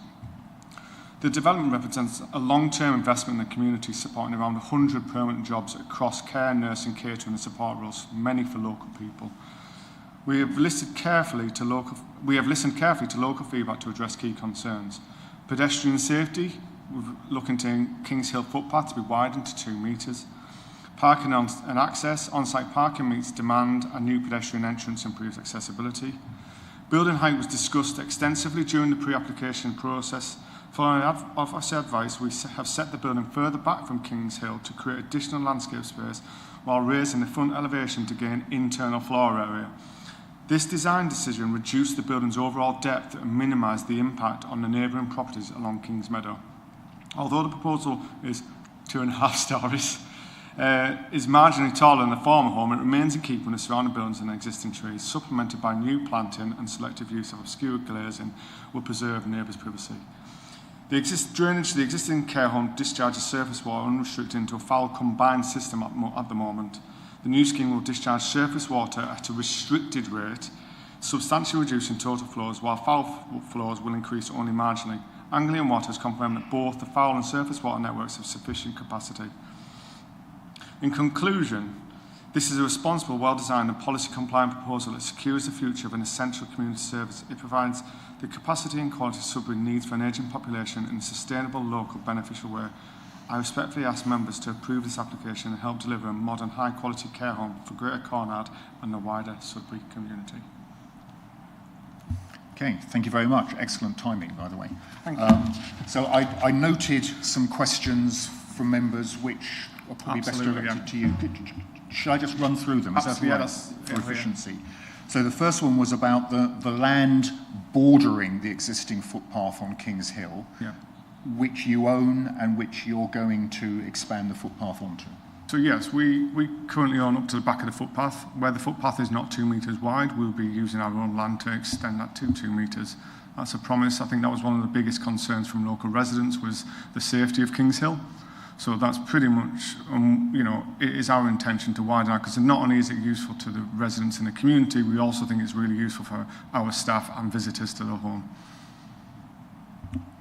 The development represents a long-term investment in the community, supporting around 100 permanent jobs across care, nursing, catering and support roles, many for local people. We have listened carefully to local feedback to address key concerns. Pedestrian safety, we're looking to Kings Hill footpath to be widened to 2 metres. Parking and access, on-site parking meets demand and new pedestrian entrance improves accessibility. Building height was discussed extensively during the pre-application process. Following officer advice, we have set the building further back from Kings Hill to create additional landscape space while raising the front elevation to gain internal floor area. This design decision reduced the building's overall depth and minimised the impact on the neighbouring properties along Kings Meadow. Although the proposal is 2.5 storeys, is marginally taller than the former home, it remains in keeping with the surrounding buildings and existing trees, supplemented by new planting and selective use of obscure glazing will preserve neighbours' privacy. The existing care home discharges surface water unrestricted into a foul combined system at the moment. The new scheme will discharge surface water at a restricted rate, substantially reducing total flows, while foul flows will increase only marginally. Anglian Water has confirmed that both the foul and surface water networks have sufficient capacity. In conclusion, this is a responsible, well-designed and policy-compliant proposal that secures the future of an essential community service. It provides the capacity and quality Sudbury needs for an ageing population in a sustainable, local, beneficial way. I respectfully ask members to approve this application and help deliver a modern, high-quality care home for Greater Cornard and the wider Sudbury community. Okay, thank you very much. Excellent timing, by the way. Thank you. So I noted some questions from members which are probably Absolutely, best directed to you. Should I just run through them? Is that Absolutely, right? that's For efficiency. So the first one was about the land bordering the existing footpath on Kings Hill, which you own and which you're going to expand the footpath onto. So yes, we currently own up to the back of the footpath. Where the footpath is not 2 metres wide, we'll be using our own land to extend that to 2 metres. That's a promise. I think that was one of the biggest concerns from local residents was the safety of Kings Hill. So that's pretty much, it is our intention to widen out, because not only is it useful to the residents in the community, we also think it's really useful for our staff and visitors to the home.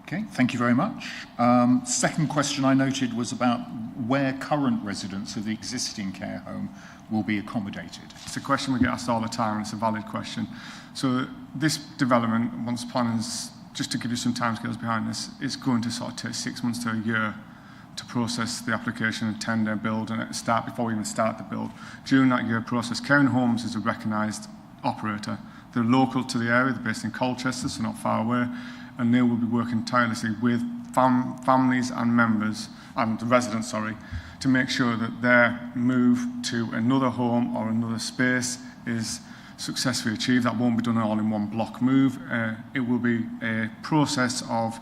Okay, thank you very much. Second question I noted was about where current residents of the existing care home will be accommodated. It's a question we get asked all the time, and it's a valid question. So this development, once planners, just to give you some timescales behind this, is going to sort of take 6 months to a year to process the application and tender, build, and start before we even start the build. During that year process, Cairn Homes is a recognised operator. They're local to the area, they're based in Colchester, so not far away, and they will be working tirelessly with families and members, and the residents, to make sure that their move to another home or another space is successfully achieved. That won't be done all in one block move. It will be a process of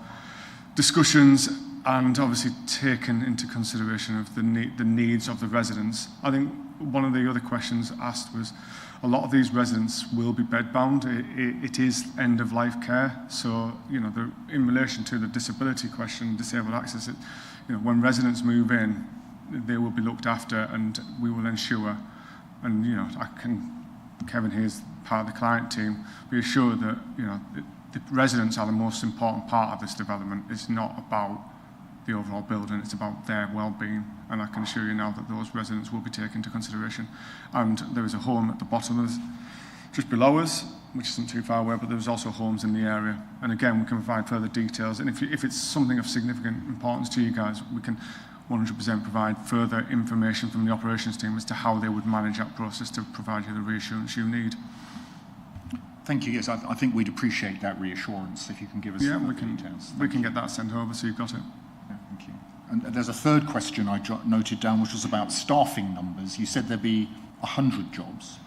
discussions and obviously taken into consideration of the needs of the residents. I think one of the other questions asked was, a lot of these residents will be bedbound. It is end-of-life care. So, in relation to the disability question, disabled access, when residents move in, they will be looked after, and we will ensure, and Kevin here is part of the client team, be assured that, the residents are the most important part of this development. It's not about the overall building, it's about their well-being, and I can assure you now that those residents will be taken into consideration. And there is a home at the bottom of us, just below us, which isn't too far away, but there's also homes in the area. And again, we can provide further details, and if it's something of significant importance to you guys, we can 100% provide further information from the operations team as to how they would manage that process to provide you the reassurance you need. Thank you. Yes, I think we'd appreciate that reassurance if you can give us some details. We can get that sent over so you've got it. Yeah, thank you. And there's a third question I noted down, which was about staffing numbers. You said there'd be 100 jobs,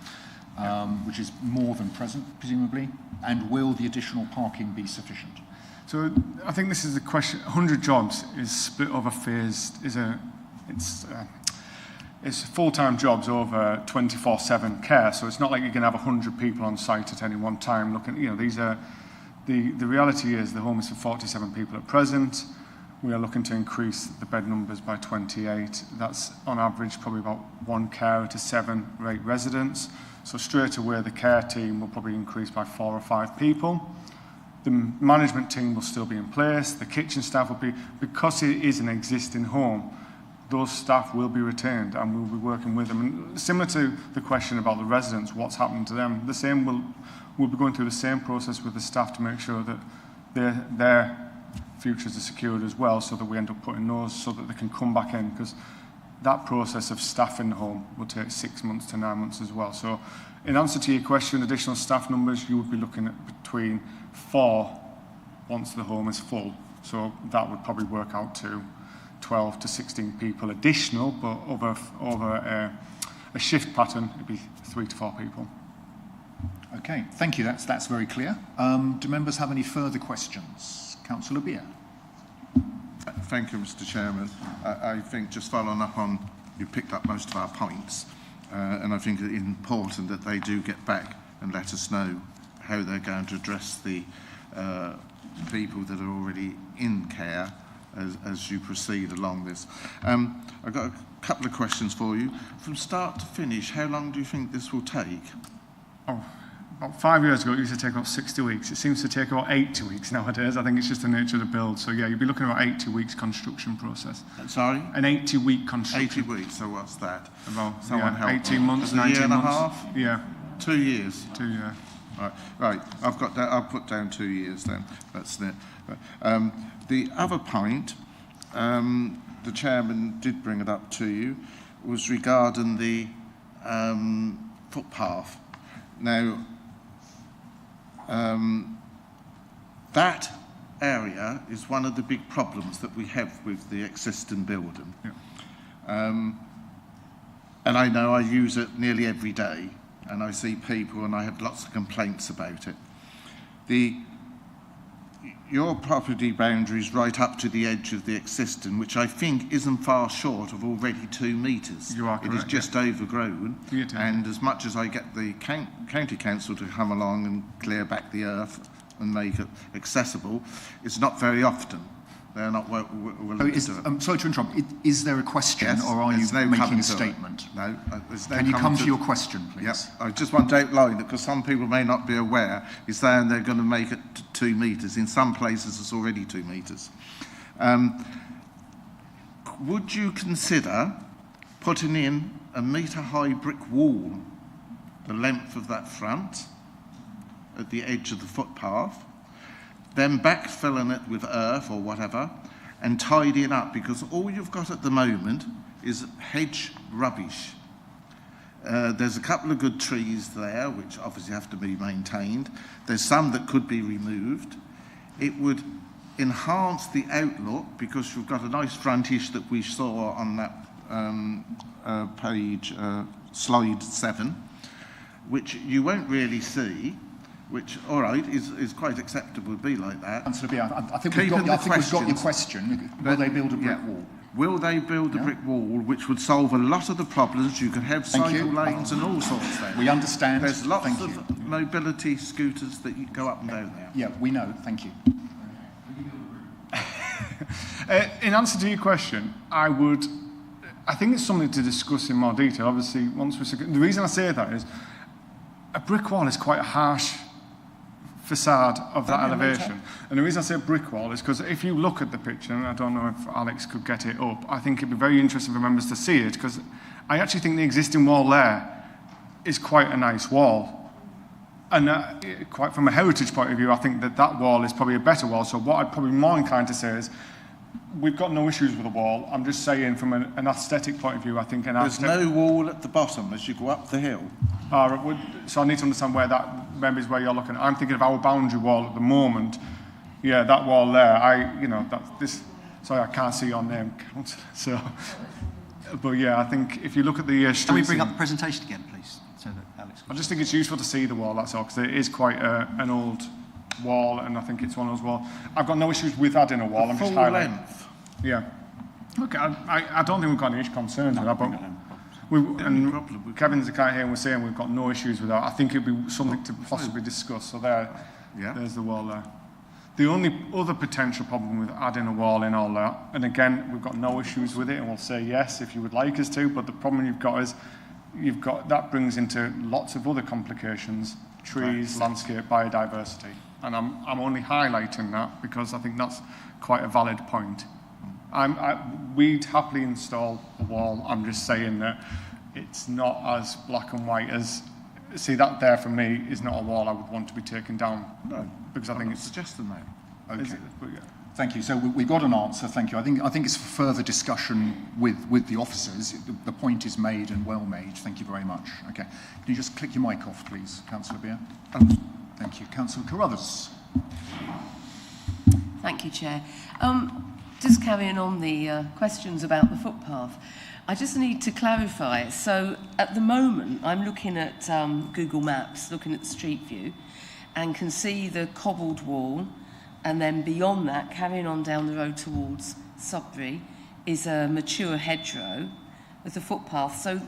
which is more than present, presumably. And will the additional parking be sufficient? So I think this is the question. 100 jobs is split over phased. It's full-time jobs over 24/7 care. So it's not like you can have 100 people on site at any one time. Looking, these are the reality is the home is for 47 people at present. We are looking to increase the bed numbers by 28. That's on average probably about 1 carer to 7 or 8 residents. So straight away the care team will probably increase by 4 or 5 people. The management team will still be in place. The kitchen staff will be, because it is an existing home, those staff will be retained and we'll be working with them. And similar to the question about the residents, what's happening to them, the same we'll be going through the same process with the staff to make sure that their futures are secured as well, so that we end up putting those so that they can come back in, because that process of staffing the home will take 6 months to 9 months as well. So in answer to your question, additional staff numbers, you would be looking at between 4 once the home is full. So that would probably work out to 12 to 16 people additional, but over a shift pattern, it'd be 3 to 4 people. Okay, thank you. That's very clear. Do members have any further questions? Councillor Beer. Thank you, Mr. Chairman. I think just following up on, you picked up most of our points, and I think it's important that they do get back and let us know how they're going to address the people that are already in care as you proceed along this. I've got a couple of questions for you. From start to finish, how long do you think this will take? About 5 years ago, it used to take about 60 weeks. It seems to take about 80 weeks nowadays. I think it's just the nature of the build. So, yeah, you'd be looking at about 80 weeks construction process. Sorry? An 80-week construction. 80 weeks, so what's that? About Someone help 18 months, 19 months. A year and a half? Yeah. 2 years? 2 years. Right. I've got that. I'll put down 2 years then. That's it. The other point, the chairman did bring it up to you, was regarding the footpath. Now, that area is one of the big problems that we have with the existing building. Yeah. And I know I use it nearly every day, and I see people and I have lots of complaints about it. Your property boundary is right up to the edge of the existing, which I think isn't far short of already 2 metres. You are correct. It is just overgrown, You do. and as much as I get the county council to come along and clear back the earth and make it accessible, it's not very often. They're not willing to do it. I'm sorry to interrupt. Is there a question, Yes, or are you no making a to statement? No, there's no. Can you come to your question, please? Yes, I just want to outline that because some people may not be aware. He's saying they're going to make it to 2 metres. In some places, it's already 2 metres. Would you consider putting in a metre-high brick wall, the length of that front, at the edge of the footpath, then backfilling it with earth or whatever, and tidying up, because all you've got at the moment is hedge rubbish. There's a couple of good trees there, which obviously have to be maintained. There's some that could be removed. It would enhance the outlook, because you've got a nice frontage that we saw on that page, slide 7, which you won't really see, which, all right, is quite acceptable to be like that. Councillor Beer, I think we've got your question. Will they build a brick wall? Will they build a brick wall, which would solve a lot of the problems? You could have cycle lanes and all sorts there. We understand. There's lots of mobility scooters that you go up and down there. Yeah, we know. Thank you. In answer to your question, I think it's something to discuss in more detail. Obviously, the reason I say that is a brick wall is quite a harsh facade of that elevation. And the reason I say brick wall is because if you look at the picture, and I don't know if Alex could get it up, I think it'd be very interesting for members to see it, because I actually think the existing wall there is quite a nice wall. And quite from a heritage point of view, I think that wall is probably a better wall. So what I'd probably be more inclined to say is, we've got no issues with the wall. I'm just saying from an aesthetic point of view, I think There's no wall at the bottom as you go up the hill. So I need to understand where maybe is where you're looking. I'm thinking of our boundary wall at the moment. Yeah, that wall there. Sorry, I can't see your name, Councillor. So, but yeah, I think if you look at the streets... Can we bring up the presentation again, please? So that Alex I just think it's useful to see the wall, that's all, because it is quite an old wall, and I think it's one of those walls. I've got no issues with adding a wall. I'm just full highlighting. length. Yeah. Okay, I don't think we've got any concerns with that, but Kevin's the guy here and we're saying we've got no issues with that. I think it'd be something to possibly discuss. So there's the wall there. The only other potential problem with adding a wall in all that, and again, we've got no issues with it, and we'll say yes if you would like us to, but the problem you've got is that brings into lots of other complications, trees, landscape, biodiversity. And I'm only highlighting that because I think that's quite a valid point. We'd happily install a wall. I'm just saying that it's not as black and white as... See, that there for me is not a wall I would want to be taken down. No, because I think it's... suggesting that. Okay. Thank you. So we got an answer. Thank you. I think it's for further discussion with the officers. The point is made and well made. Thank you very much. Okay. Can you just click your mic off, please, Councillor Beer? Thank you. Councillor Carruthers. Thank you, Chair. Just carrying on the questions about the footpath, I just need to clarify. So at the moment, I'm looking at Google Maps, looking at the street view, and can see the cobbled wall, and then beyond that, carrying on down the road towards Sudbury, is a mature hedgerow with a footpath. So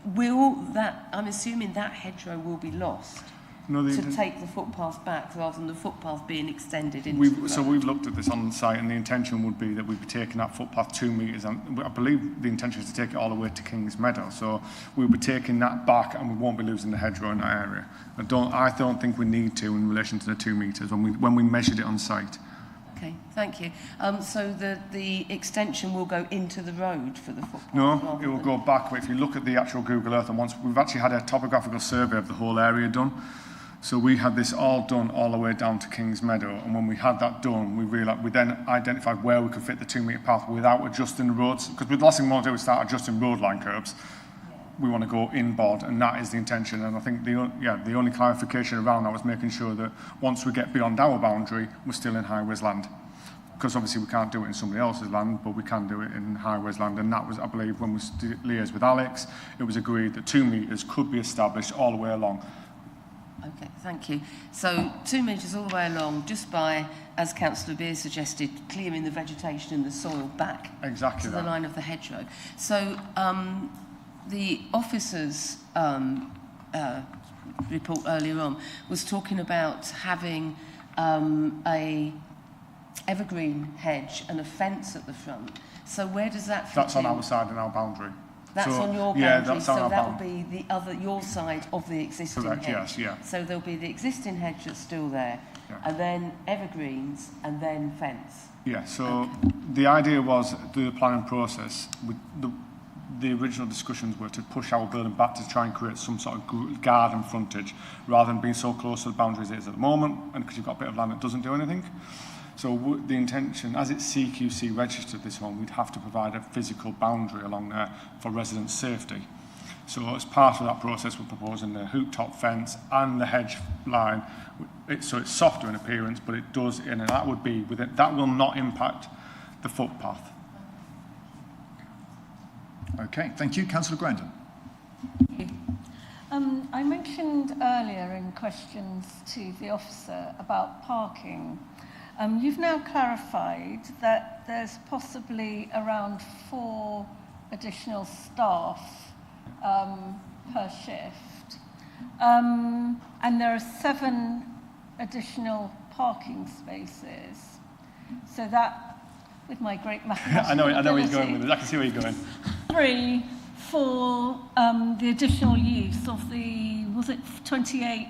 will that, I'm assuming that hedgerow will be lost to take the footpath back rather than the footpath being extended into the road. So we've looked at this on site, and the intention would be that we'd be taking that footpath 2 metres, and I believe the intention is to take it all the way to King's Meadow. So we'll be taking that back, and we won't be losing the hedgerow in that area. I don't think we need to in relation to the 2 metres when we measured it on site. Okay, thank you. So the extension will go into the road for the footpath? No, it will go back. But if you look at the actual Google Earth, and once we've actually had a topographical survey of the whole area done. So we had this all done all the way down to King's Meadow, and when we had that done, we then identified where we could fit the 2 metre path without adjusting the roads. Because the last thing we want to do is start adjusting road line curbs. We want to go inboard, and that is the intention. And I think the only clarification around that was making sure that once we get beyond our boundary, we're still in highways land. Because obviously we can't do it in somebody else's land, but we can do it in highways land. And that was, I believe, when we liaised with Alex, it was agreed that 2 metres could be established all the way along. Okay, thank you. So 2 metres all the way along, just by, as Councillor Beer suggested, clearing the vegetation and the soil back to the line of the hedgerow. So the officer's report earlier on was talking about having a evergreen hedge and a fence at the front. So where does that fit That's in? on our side and our boundary. That's on your boundary, yeah, that's on so our that will be your side of the existing Correct, hedge. yes, yeah. So there'll be the existing hedge that's still there, and then evergreens, and then fence. Yeah, so the idea was through the planning process, the original discussions were to push our building back to try and create some sort of garden frontage, rather than being so close to the boundaries it is at the moment, and because you've got a bit of land that doesn't do anything. So the intention, as it's CQC registered this one, we'd have to provide a physical boundary along there for resident safety. So as part of that process, we're proposing the hoop top fence and the hedge line. So it's softer in appearance, but it does, and that would be within, that will not impact the footpath. Okay, thank you. Councillor Grandin. I mentioned earlier in questions to the officer about parking. You've now clarified that there's possibly around 4 additional staff per shift, and there are 7 additional parking spaces. So that, with my great mathematical I know where ability, he's going with it. I can see where you're going. 3 for the additional use of the, was it 28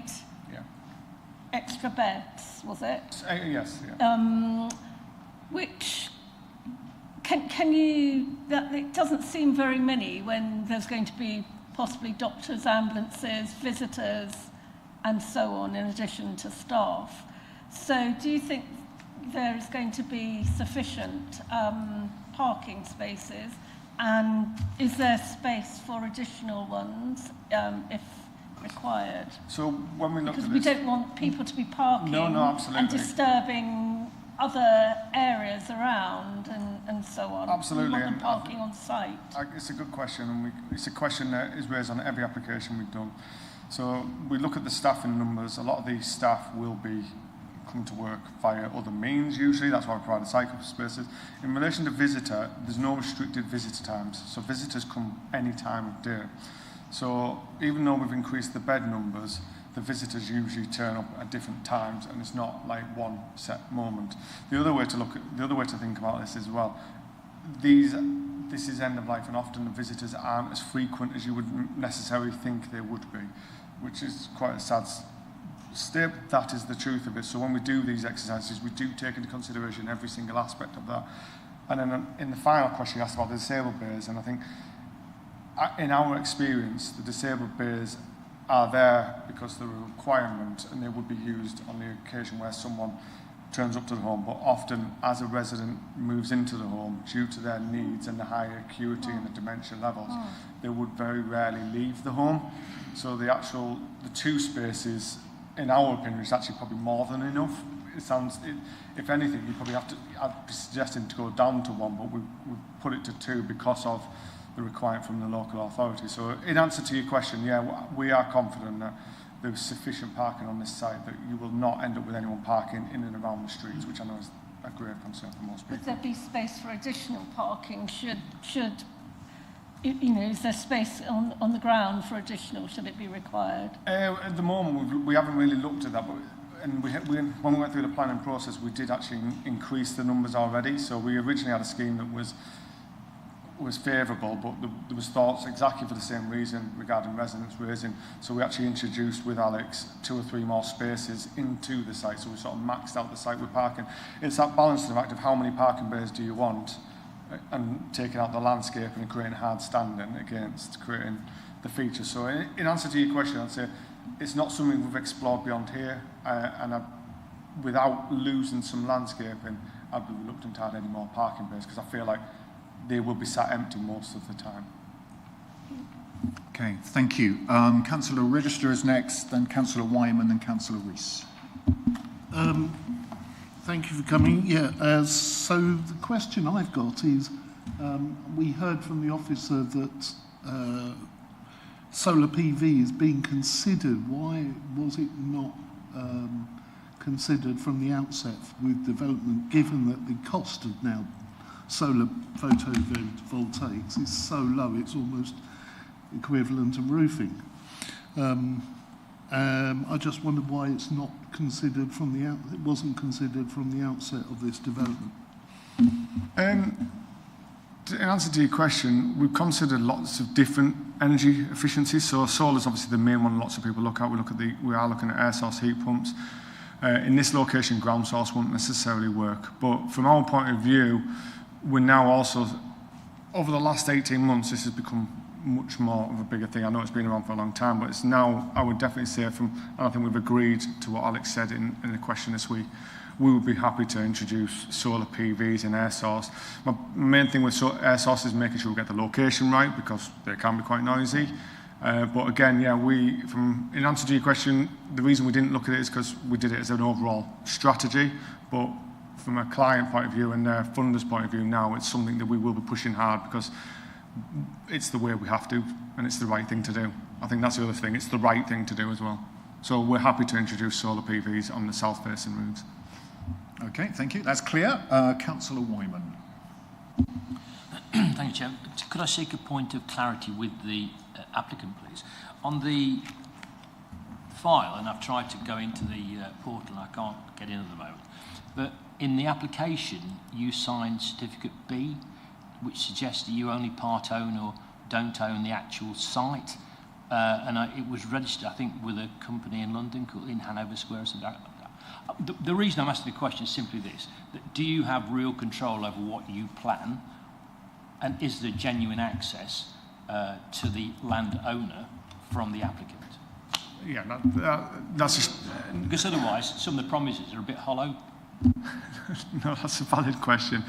extra beds, was it? Yes. Yeah. Which can you? That it doesn't seem very many when there's going to be possibly doctors, ambulances, visitors, and so on, in addition to staff. So, do you think there is going to be sufficient parking spaces, and is there space for additional ones if required? So when we look because at we this, don't want people to be parking absolutely, and disturbing other areas around and so on. Absolutely. We want them parking on site. It's a good question, and it's a question that is raised on every application we've done. So we look at the staffing numbers. A lot of these staff will be come to work via other means usually. That's why we provide the cycle spaces. In relation to visitor, there's no restricted visitor times. So visitors come any time of day. So even though we've increased the bed numbers, the visitors usually turn up at different times, and it's not like one set moment. The other way to think about this as well, this is end of life, and often the visitors aren't as frequent as you would necessarily think they would be, which is quite a sad state. That is the truth of it. So when we do these exercises, we do take into consideration every single aspect of that. And then in the final question you asked about the disabled bays, and I think in our experience, the disabled bays are there because they're a requirement, and they would be used on the occasion where someone turns up to the home. But often, as a resident moves into the home, due to their needs and the higher acuity and the dementia levels, they would very rarely leave the home. So the two spaces, in our opinion, is actually probably more than enough. If anything, you probably I'd be suggesting to go down to one, but we put it to two because of the requirement from the local authority. So in answer to your question, yeah, we are confident that there's sufficient parking on this site, that you will not end up with anyone parking in and around the streets, which I know is a grave concern for most people. Would there be space for additional parking? Is there space on the ground for additional? Should it be required? At the moment, we haven't really looked at that, but when we went through the planning process, we did actually increase the numbers already. So we originally had a scheme that was favourable, but there was thoughts exactly for the same reason regarding residents raising. So we actually introduced with Alex 2 or 3 more spaces into the site. So we sort of maxed out the site with parking. It's that balance of fact of how many parking bays do you want, and taking out the landscape and creating hard standing against creating the features. So in answer to your question, I'd say it's not something we've explored beyond here, and without losing some landscaping, I'd be reluctant to add any more parking bays, because I feel like they will be sat empty most of the time. Okay, thank you. Councillor Register is next, then Councillor Wyman, then Councillor Rees. Thank you for coming. Yeah, so the question I've got is, we heard from the officer that solar PV is being considered. Why was it not considered from the outset with development, given that the cost of now solar photovoltaics is so low it's almost equivalent to roofing? I just wondered why it's not considered from the it wasn't considered from the outset of this development. In answer to your question, we've considered lots of different energy efficiencies. So solar is obviously the main one lots of people look at. We are looking at air source heat pumps. In this location, ground source won't necessarily work. But from our point of view, we're now also, over the last 18 months, this has become much more of a bigger thing. I know it's been around for a long time, but it's now, I would definitely say and I think we've agreed to what Alex said in the question this week, we would be happy to introduce solar PVs in air source. My main thing with air source is making sure we get the location right, because they can be quite noisy. But again, yeah, in answer to your question, the reason we didn't look at it is because we did it as an overall strategy, but from a client point of view and their funders' point of view now, it's something that we will be pushing hard, because it's the way we have to, and it's the right thing to do. I think that's the other thing, it's the right thing to do as well. So we're happy to introduce solar PVs on the south-facing roofs. Okay, thank you. That's clear. Councillor Wyman. Thank you, Chair. Could I seek a point of clarity with the applicant, please? On the file, and I've tried to go into the portal and I can't get in at the moment, but in the application you signed certificate B, which suggests that you only part own or don't own the actual site, and it was registered, I think, with a company in London called in Hanover Square. So the reason I'm asking the question is simply this: that do you have real control over what you plan, and is there genuine access to the landowner from the applicant? Yeah, that's just... Because otherwise, some of the promises are a bit hollow. No, that's a valid question.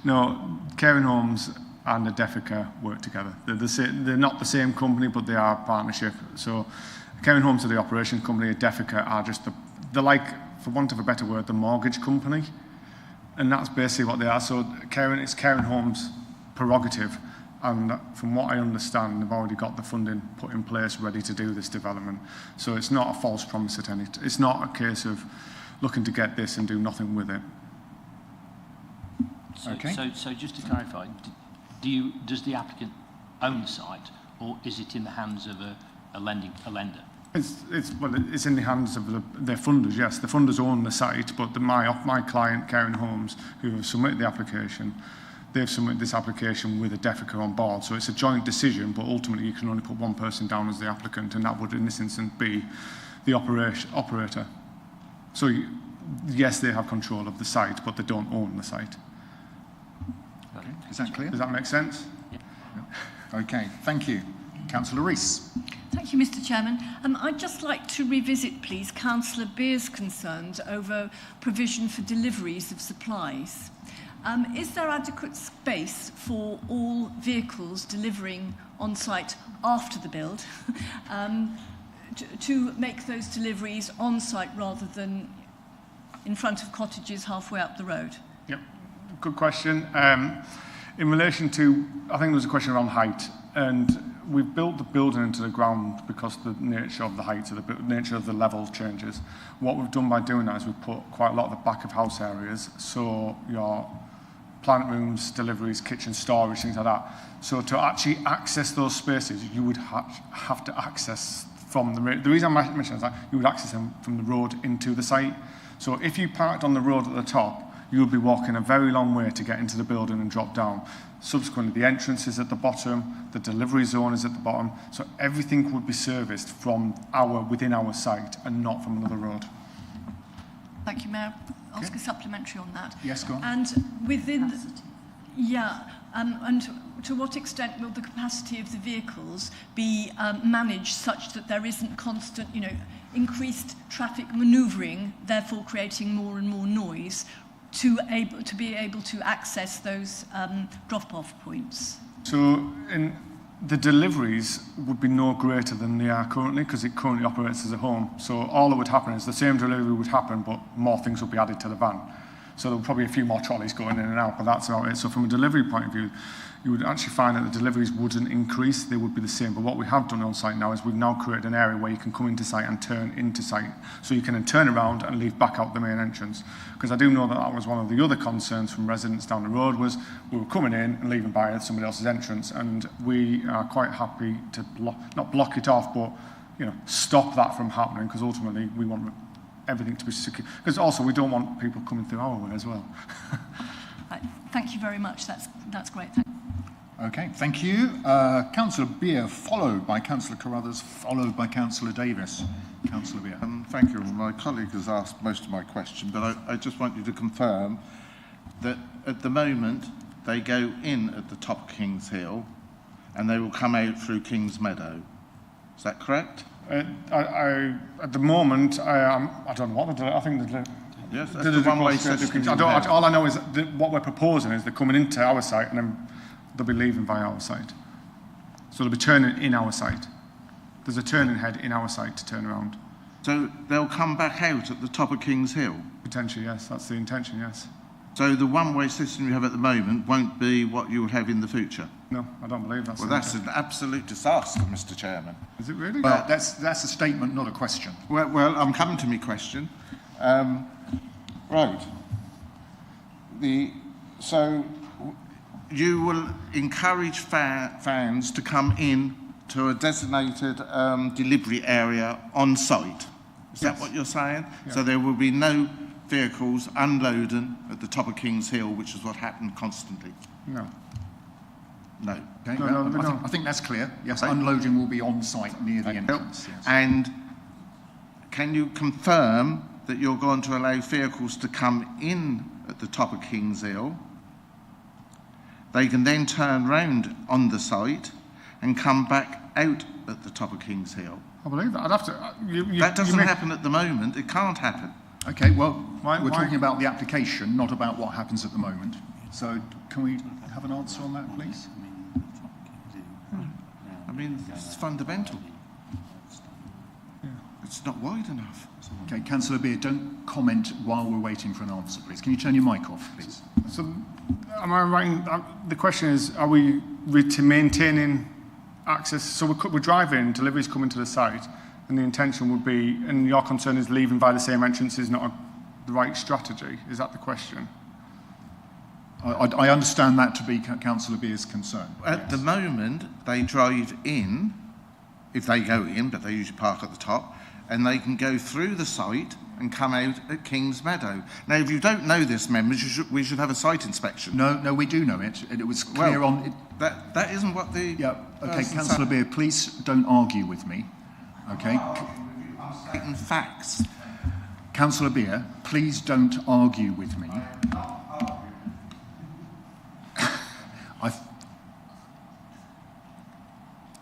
No, Caring Homes and the Defeca work together. They're not the same company, but they are a partnership. So Caring Homes are the operation company, Defeca are just they're like, for want of a better word, the mortgage company. And that's basically what they are. So it's Caring Homes' prerogative. And from what I understand, they've already got the funding put in place ready to do this development. So it's not a false promise at any. It's not a case of looking to get this and do nothing with it. So just to clarify, does the applicant own the site, or is it in the hands of a lender? It's in the hands of their funders. Yes, the funders own the site, but my client, Caring Homes, who have submitted the application, they've submitted this application with a DEFICA on board. So it's a joint decision, but ultimately you can only put one person down as the applicant, and that would, in this instance, be the operator. So yes, they have control of the site, but they don't own the site. Okay. Is that clear? Does that make sense? Yeah. Okay, thank you. Councillor Rees. Thank you, Mr. Chairman. I'd just like to revisit, please, Councillor Beer's concerns over provision for deliveries of supplies. Is there adequate space for all vehicles delivering on site after the build to make those deliveries on site rather than in front of cottages halfway up the road? Yep, good question. In relation to, I think there was a question around height, and we've built the building into the ground because the nature of the height, the nature of the level changes. What we've done by doing that is we've put quite a lot of the back of house areas, so your plant rooms, deliveries, kitchen storage, things like that. So to actually access those spaces, you would have to access from the reason I'm mentioning is that you would access them from the road into the site. So if you parked on the road at the top, you would be walking a very long way to get into the building and drop down. Subsequently, the entrance is at the bottom, the delivery zone is at the bottom, so everything would be serviced from within our site and not from another road. Thank you, Mayor. Ask a supplementary on that. Yes, go on. And within, and to what extent will the capacity of the vehicles be managed such that there isn't constant, increased traffic manoeuvring, therefore creating more and more noise, to be able to access those drop-off points? So the deliveries would be no greater than they are currently, because it currently operates as a home. So all that would happen is the same delivery would happen, but more things would be added to the van. So there would probably be a few more trolleys going in and out, but that's about it. So from a delivery point of view, you would actually find that the deliveries wouldn't increase, they would be the same. But what we have done on site now is we've now created an area where you can come into site and turn into site. So you can then turn around and leave back out the main entrance. Because I do know that was one of the other concerns from residents down the road, was we were coming in and leaving by somebody else's entrance. And we are quite happy to not block it off, but stop that from happening, because ultimately we want everything to be secure. Because also we don't want people coming through our way as well. Right. Thank you very much. That's great. Okay, thank you. Councillor Beer, followed by Councillor Carruthers, followed by Councillor Davis. Councillor Beer. Thank you. My colleague has asked most of my question, but I just want you to confirm that at the moment they go in at the top of King's Hill and they will come out through King's Meadow. Is that correct? At the moment, I don't know what they're doing. I think they're yes, that's the one-way system. All I know is that what we're proposing is they're coming into our site and then they'll be leaving by our site. So they'll be turning in our site. There's a turning head in our site to turn around. So they'll come back out at the top of King's Hill? Potentially, yes. That's the intention, yes. So the one-way system you have at the moment won't be what you will have in the future? No, I don't believe that's. Well, that's an absolute disaster, Mr. Chairman. Is it really? Well, that's a statement, not a question. Well, I'm coming to my question. Right. So you will encourage fans to come in to a designated delivery area on site. Is that what you're saying? Yeah. So there will be no vehicles unloading at the top of King's Hill, which is what happened constantly? No. No. Okay, no, I think that's clear. Yes, okay. Unloading will be on site near the entrance. Yes. And can you confirm that you're going to allow vehicles to come in at the top of King's Hill? They can then turn round on the site and come back out at the top of King's Hill. I believe that. I'd have to. That doesn't happen at the moment. It can't happen. Okay, well, we're talking about the application, not about what happens at the moment. So can we have an answer on that, please? I mean, it's fundamental. Yeah. It's not wide enough. Okay, Councillor Beard, don't comment while we're waiting for an answer, please. Can you turn your mic off, please? So, am I right? The question is, are we maintaining access? So we're driving, deliveries coming to the site, and the intention would be, and your concern is leaving by the same entrance is not the right strategy. Is that the question? I understand that to be Councillor Beard's concern. At the moment, they drive in, if they go in, but they usually park at the top, and they can go through the site and come out at King's Meadow. Now, if you don't know this, members, we should have a site inspection. No, we do know it. It was clear well, on... It, that isn't what the... Yeah, okay, Councillor Beard, please don't argue with me, okay? I'm stating facts. Councillor Beard, please don't argue with me.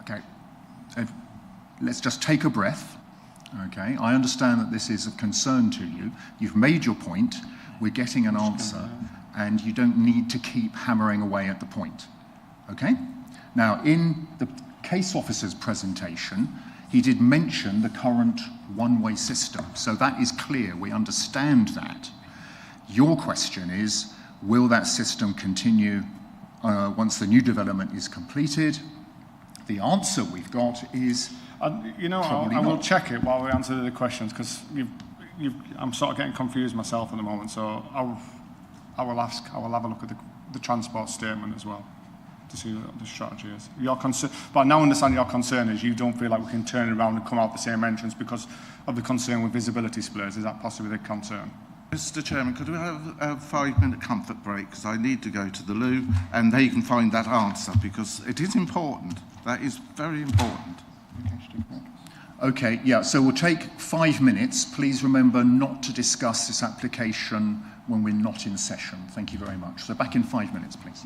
Okay, let's just take a breath. Okay, I understand that this is a concern to you. You've made your point. We're getting an answer, and you don't need to keep hammering away at the point. Okay? Now, in the case officer's presentation, he did mention the current one-way system, so that is clear. We understand that. Your question is, will that system continue once the new development is completed? The answer we've got is I will check it while we answer the questions, because I'm sort of getting confused myself at the moment. So I will have a look at the transport statement as well to see what the strategy is. Your concern, but I now understand your concern is you don't feel like we can turn around and come out the same entrance because of the concern with visibility splurs. Is that possibly the concern? Mr. Chairman, could we have a 5-minute comfort break, because I need to go to the loo, and they can find that answer, because it is important. That is very important. Okay, yeah, so we'll take 5 minutes. Please remember not to discuss this application when we're not in session. Thank you very much. So back in 5 minutes, please.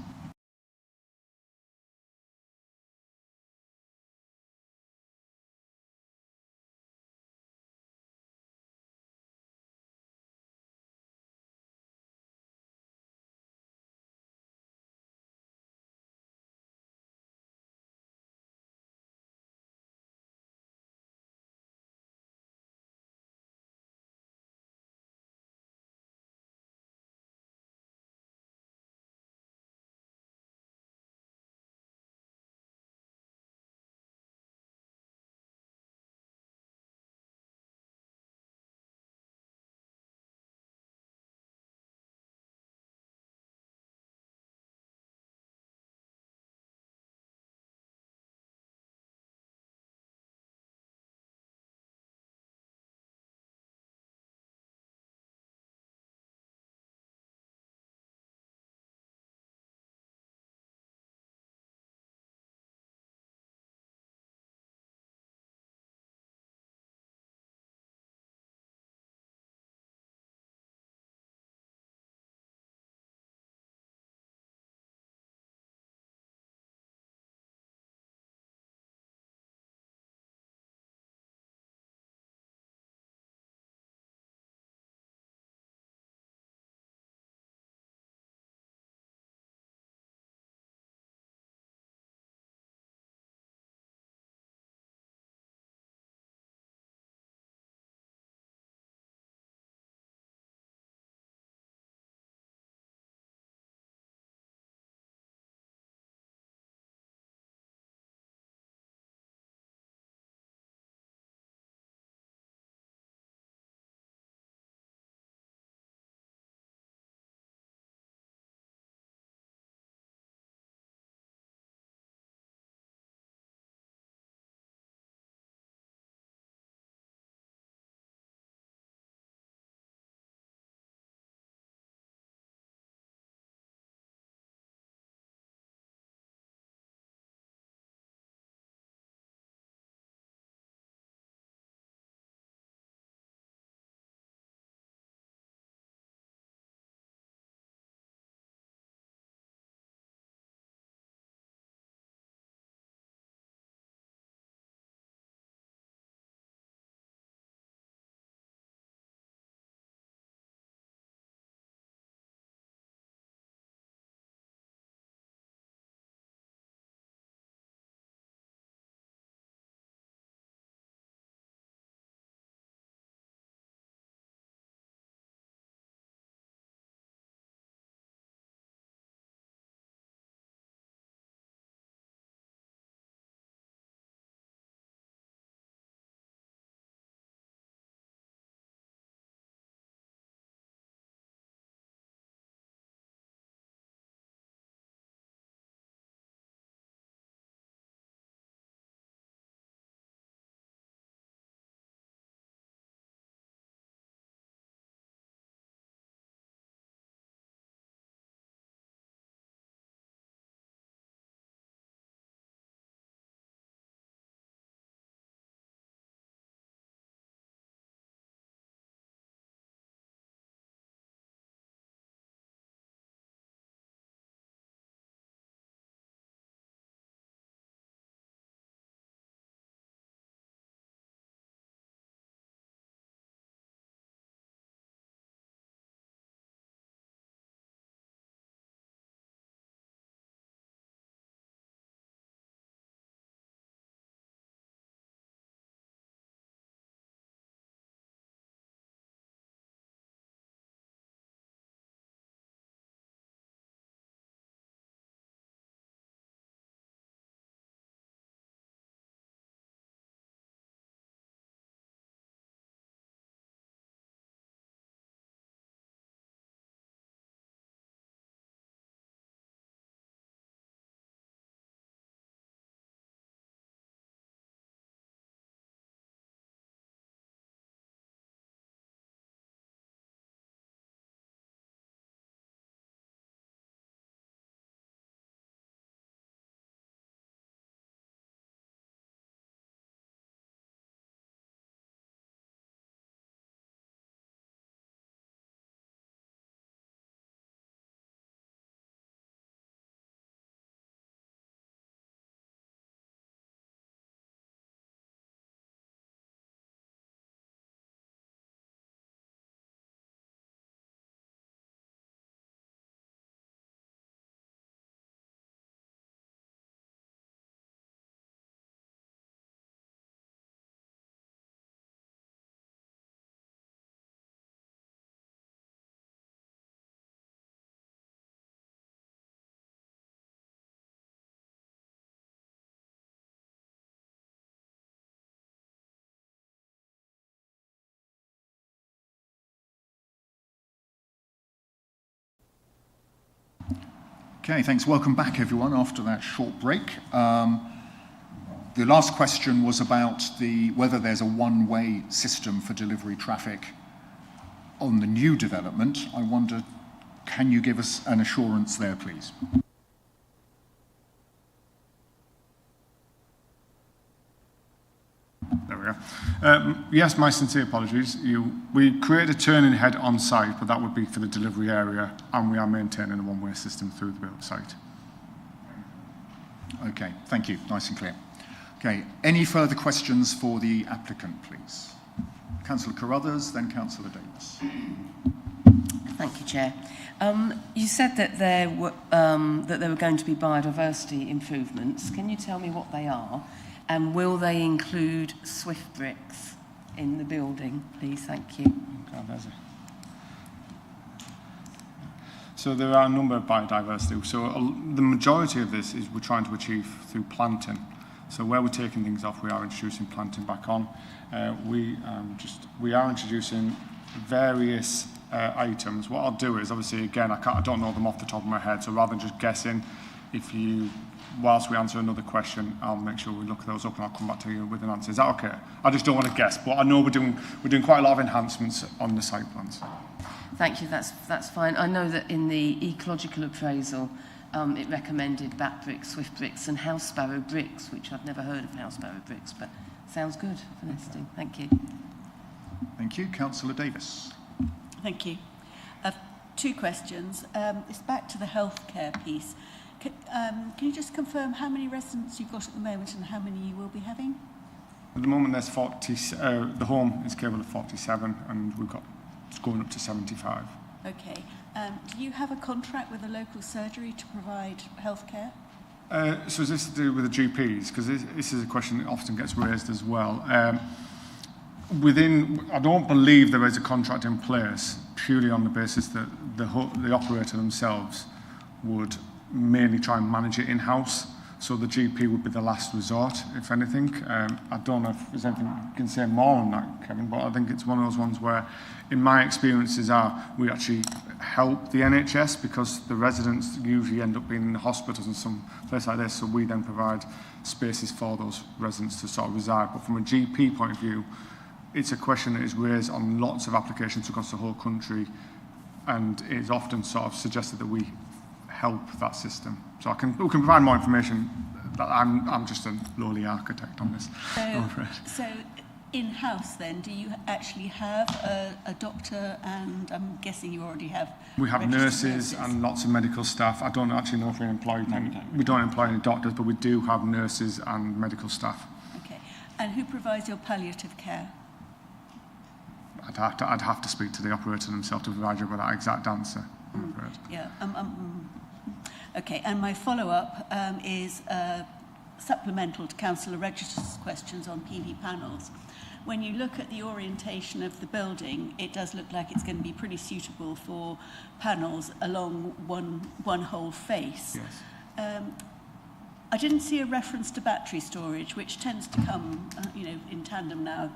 Okay, thanks. Welcome back, everyone, after that short break. The last question was about whether there's a one-way system for delivery traffic on the new development. I wonder, can you give us an assurance there, please? There we go. Yes, my sincere apologies. We created a turning head on site, but that would be for the delivery area, and we are maintaining a one-way system through the build site. Okay, thank you. Nice and clear. Okay, any further questions for the applicant, please? Councillor Carruthers, then Councillor Davis. Thank you, Chair. You said that there were going to be biodiversity improvements. Can you tell me what they are? And will they include Swift bricks in the building, please? Thank you. So there are a number of biodiversity. So the majority of this is we're trying to achieve through planting. So where we're taking things off, we are introducing planting back on. We are introducing various items. What I'll do is, obviously, again, I don't know them off the top of my head. So rather than just guessing, whilst we answer another question, I'll make sure we look those up and I'll come back to you with an answer. Is that okay? I just don't want to guess, but I know we're doing quite a lot of enhancements on the site plans. Thank you. That's fine. I know that in the ecological appraisal, it recommended bat bricks, Swift bricks, and house sparrow bricks, which I've never heard of house sparrow bricks, but sounds good for nesting. Thank you. Thank you, Councillor Davis. Thank you. Two questions. It's back to the healthcare piece. Can you just confirm how many residents you've got at the moment and how many you will be having? At the moment, there's 40. The home is capable of 47, and it's going up to 75. Okay. Do you have a contract with a local surgery to provide healthcare? So is this to do with the GPs? Because this is a question that often gets raised as well. I don't believe there is a contract in place purely on the basis that the operator themselves would mainly try and manage it in-house. So the GP would be the last resort, if anything. I don't know if there's anything you can say more on that, Kevin, but I think it's one of those ones where, in my experiences, we actually help the NHS because the residents usually end up being in the hospitals and some place like this, so we then provide spaces for those residents to sort of reside. But from a GP point of view, it's a question that is raised on lots of applications across the whole country, and it is often sort of suggested that we help that system. So we can provide more information. I'm just a lowly architect on this. So in-house then, do you actually have a doctor, and I'm guessing you already have... We have nurses and lots of medical staff. I don't actually know if we employ... We don't employ any doctors, but we do have nurses and medical staff. Okay. And who provides your palliative care? I'd have to speak to the operator themselves to provide you with that exact answer. Yeah. Okay, and my follow-up is supplemental to Councillor Register's questions on PV panels. When you look at the orientation of the building, it does look like it's going to be pretty suitable for panels along one whole face. Yes. I didn't see a reference to battery storage, which tends to come, in tandem now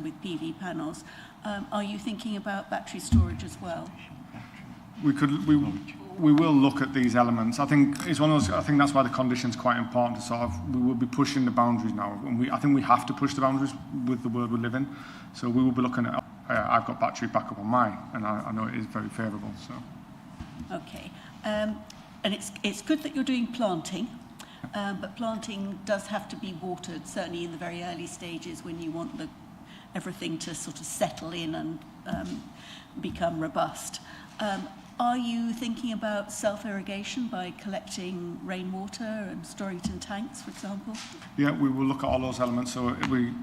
with PV panels. Are you thinking about battery storage as well? We will look at these elements. I think it's one of those. I think that's why the condition's quite important. To sort of, we will be pushing the boundaries now, and I think we have to push the boundaries with the world we live in. So we will be looking at. I've got battery backup on mine, and I know it is very favourable. So. Okay, and it's good that you're doing planting, but planting does have to be watered. Certainly in the very early stages when you want everything to sort of settle in and become robust. Are you thinking about self-irrigation by collecting rainwater and storing it in tanks, for example? Yeah, we will look at all those elements. So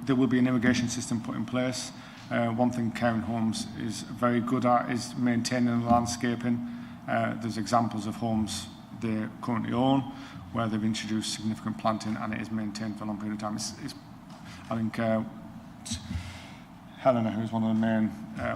there will be an irrigation system put in place. One thing Cairn Homes is very good at is maintaining the landscaping. There's examples of homes they currently own where they've introduced significant planting and it is maintained for a long period of time. I think Helena, who's one of the main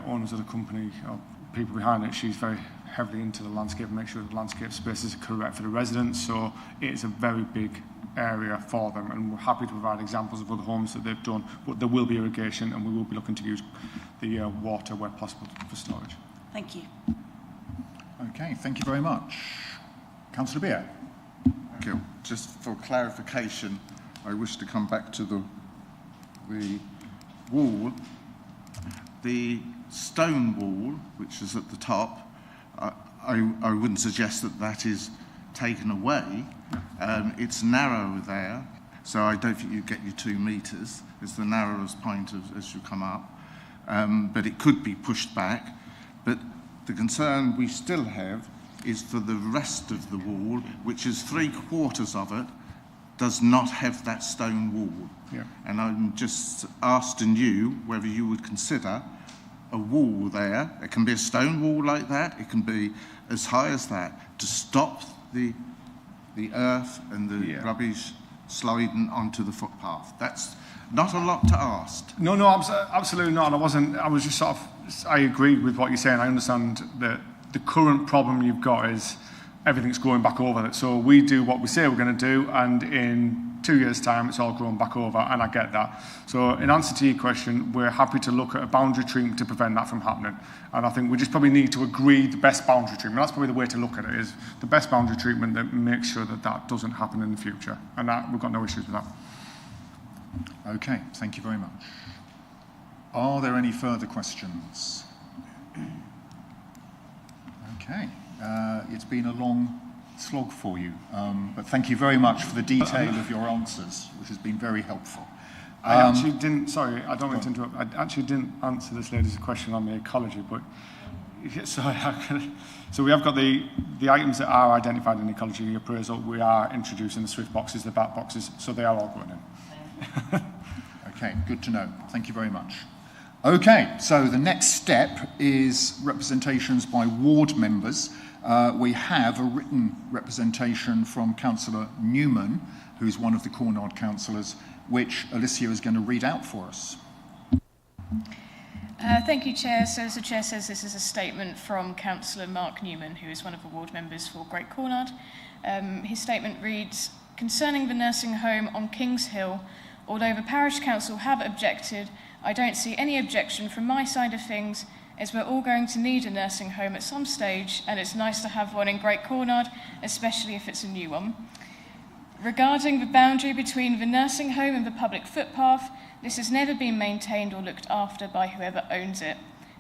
owners of the company, or people behind it, she's very heavily into the landscape and make sure the landscape spaces are correct for the residents. So it's a very big area for them, and we're happy to provide examples of other homes that they've done, but there will be irrigation and we will be looking to use the water where possible for storage. Thank you. Okay, thank you very much. Councillor Beer. Thank you. Just for clarification, I wish to come back to the wall. The stone wall, which is at the top, I wouldn't suggest that that is taken away. It's narrow there, so I don't think you get your 2 metres. It's the narrowest point as you come up. But it could be pushed back. But the concern we still have is for the rest of the wall, which is 3/4 of it, does not have that stone wall. Yeah. And I'm just asking you whether you would consider a wall there. It can be a stone wall like that. It can be as high as that to stop the earth and the rubbish sliding onto the footpath. That's not a lot to ask. No, absolutely not. I was just I agree with what you're saying. I understand that the current problem you've got is everything's going back over it. So we do what we say we're going to do, and in 2 years' time, it's all grown back over, and I get that. So in answer to your question, we're happy to look at a boundary treatment to prevent that from happening. And I think we just probably need to agree the best boundary treatment. That's probably the way to look at it, is the best boundary treatment that makes sure that that doesn't happen in the future. And that, we've got no issues with that. Okay, thank you very much. Are there any further questions? Okay, it's been a long slog for you, but thank you very much for the detail of your answers, which has been very helpful. I actually didn't, sorry, I don't mean to interrupt, I actually didn't answer this lady's question on the ecology, but so we have got the items that are identified in the ecology appraisal. We are introducing the Swift boxes, the bat boxes, so they are all going in. Okay, good to know. Thank you very much. Okay, so the next step is representations by ward members. We have a written representation from Councillor Newman, who's one of the Cornard councillors, which Alicia is going to read out for us. Thank you, Chair. So as the Chair says, this is a statement from Councillor Mark Newman, who is one of the ward members for Great Cornard. His statement reads, concerning the nursing home on Kings Hill, although the parish council have objected, I don't see any objection from my side of things, as we're all going to need a nursing home at some stage, and it's nice to have one in Great Cornard, especially if it's a new one. Regarding the boundary between the nursing home and the public footpath, this has never been maintained or looked after by whoever owns it.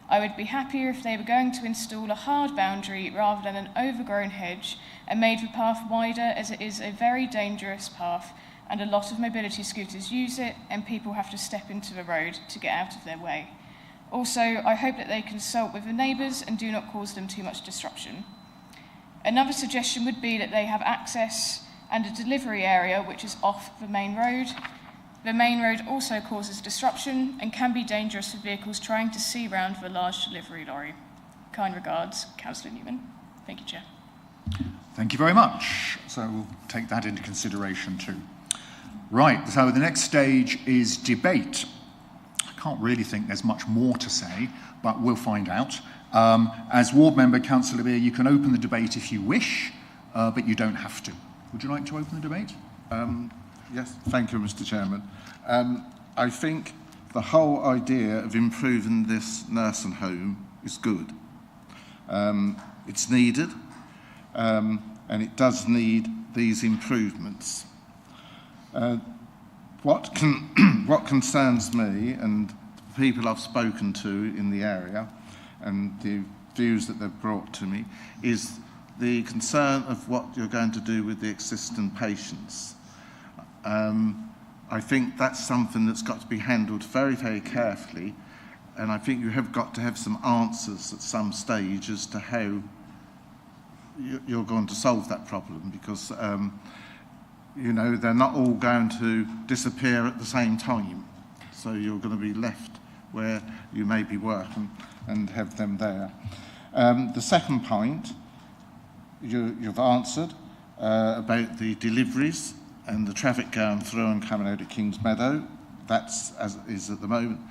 I would be happier if they were going to install a hard boundary rather than an overgrown hedge and made the path wider, as it is a very dangerous path and a lot of mobility scooters use it and people have to step into the road to get out of their way. Also, I hope that they consult with the neighbours and do not cause them too much disruption. Another suggestion would be that they have access and a delivery area which is off the main road. The main road also causes disruption and can be dangerous for vehicles trying to see round the large delivery lorry. Kind regards, Councillor Newman. Thank you, Chair. Thank you very much. So we'll take that into consideration too. Right, so the next stage is debate. I can't really think there's much more to say, but we'll find out. As ward member, Councillor Beer, you can open the debate if you wish, but you don't have to. Would you like to open the debate? Yes, thank you, Mr. Chairman. I think the whole idea of improving this nursing home is good. It's needed, and it does need these improvements. What concerns me and the people I've spoken to in the area and the views that they've brought to me is the concern of what you're going to do with the existing patients. I think that's something that's got to be handled very, very carefully, and I think you have got to have some answers at some stage as to how you're going to solve that problem, because you know, they're not all going to disappear at the same time. So you're going to be left where you may be working and have them there. The second point you've answered about the deliveries and the traffic going through and coming out of Kings Meadow. That's as it is at the moment.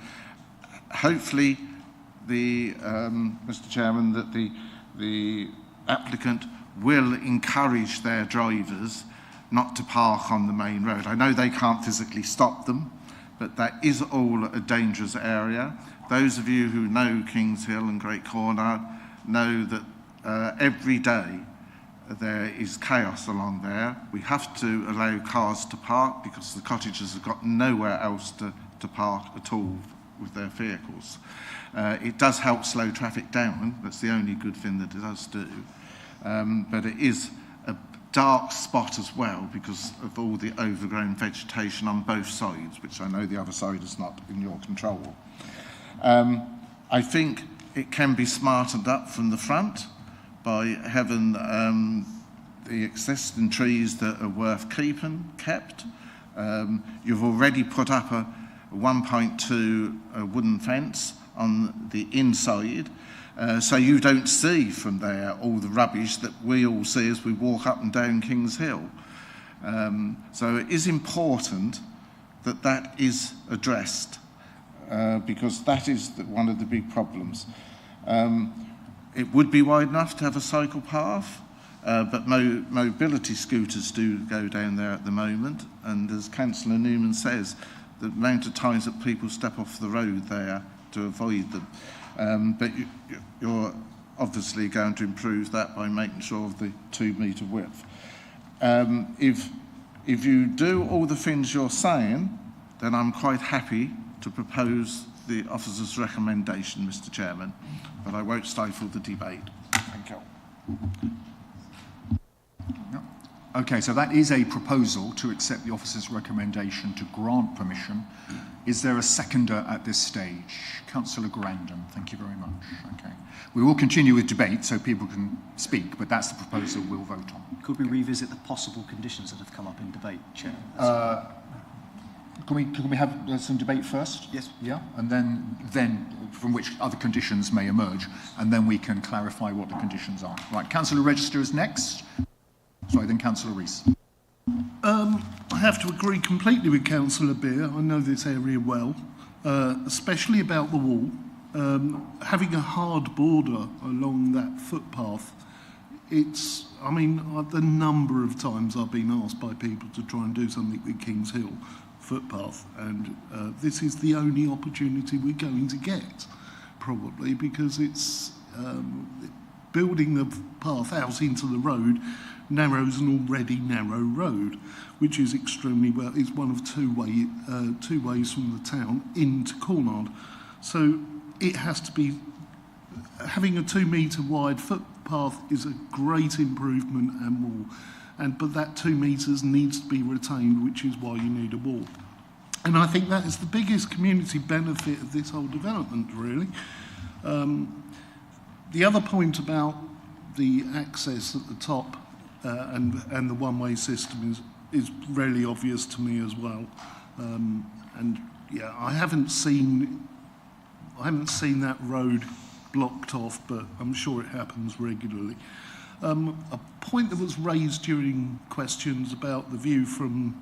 Hopefully, Mr. Chairman, that the applicant will encourage their drivers not to park on the main road. I know they can't physically stop them, but that is all a dangerous area. Those of you who know Kings Hill and Great Cornard know that every day there is chaos along there. We have to allow cars to park because the cottagers have got nowhere else to park at all with their vehicles. It does help slow traffic down. That's the only good thing that it does do. But it is a dark spot as well because of all the overgrown vegetation on both sides, which I know the other side is not in your control. I think it can be smartened up from the front by having the existing trees that are worth kept. You've already put up a 1.2 wooden fence on the inside, so you don't see from there all the rubbish that we all see as we walk up and down King's Hill. So it is important that that is addressed because that is one of the big problems. It would be wide enough to have a cycle path, but mobility scooters do go down there at the moment, and as Councillor Newman says, the amount of times that people step off the road there to avoid them. But you're obviously going to improve that by making sure of the 2 metre width. If you do all the things you're saying, then I'm quite happy to propose the officer's recommendation, Mr. Chairman, but I won't stifle the debate. Thank you. Okay, so that is a proposal to accept the officer's recommendation to grant permission. Is there a seconder at this stage? Councillor Grandon, thank you very much. Okay. We will continue with debate so people can speak, but that's the proposal we'll vote on. Could we revisit the possible conditions that have come up in debate, Chair? Can we have some debate first? Yes. Yeah, and then from which other conditions may emerge, and then we can clarify what the conditions are. Right, Councillor Register is next. Sorry, then Councillor Rees. I have to agree completely with Councillor Beer. I know this area well, especially about the wall. Having a hard border along that footpath, the number of times I've been asked by people to try and do something with King's Hill footpath, and this is the only opportunity we're going to get, probably, because it's building the path out into the road narrows an already narrow road, which is extremely well. It's one of two ways from the town into Cornard. So it has to be, having a 2 metre wide footpath is a great improvement and more. But that 2 metres needs to be retained, which is why you need a wall. And I think that is the biggest community benefit of this whole development, really. The other point about the access at the top and the one-way system is really obvious to me as well. And yeah, I haven't seen that road blocked off, but I'm sure it happens regularly. A point that was raised during questions about the view from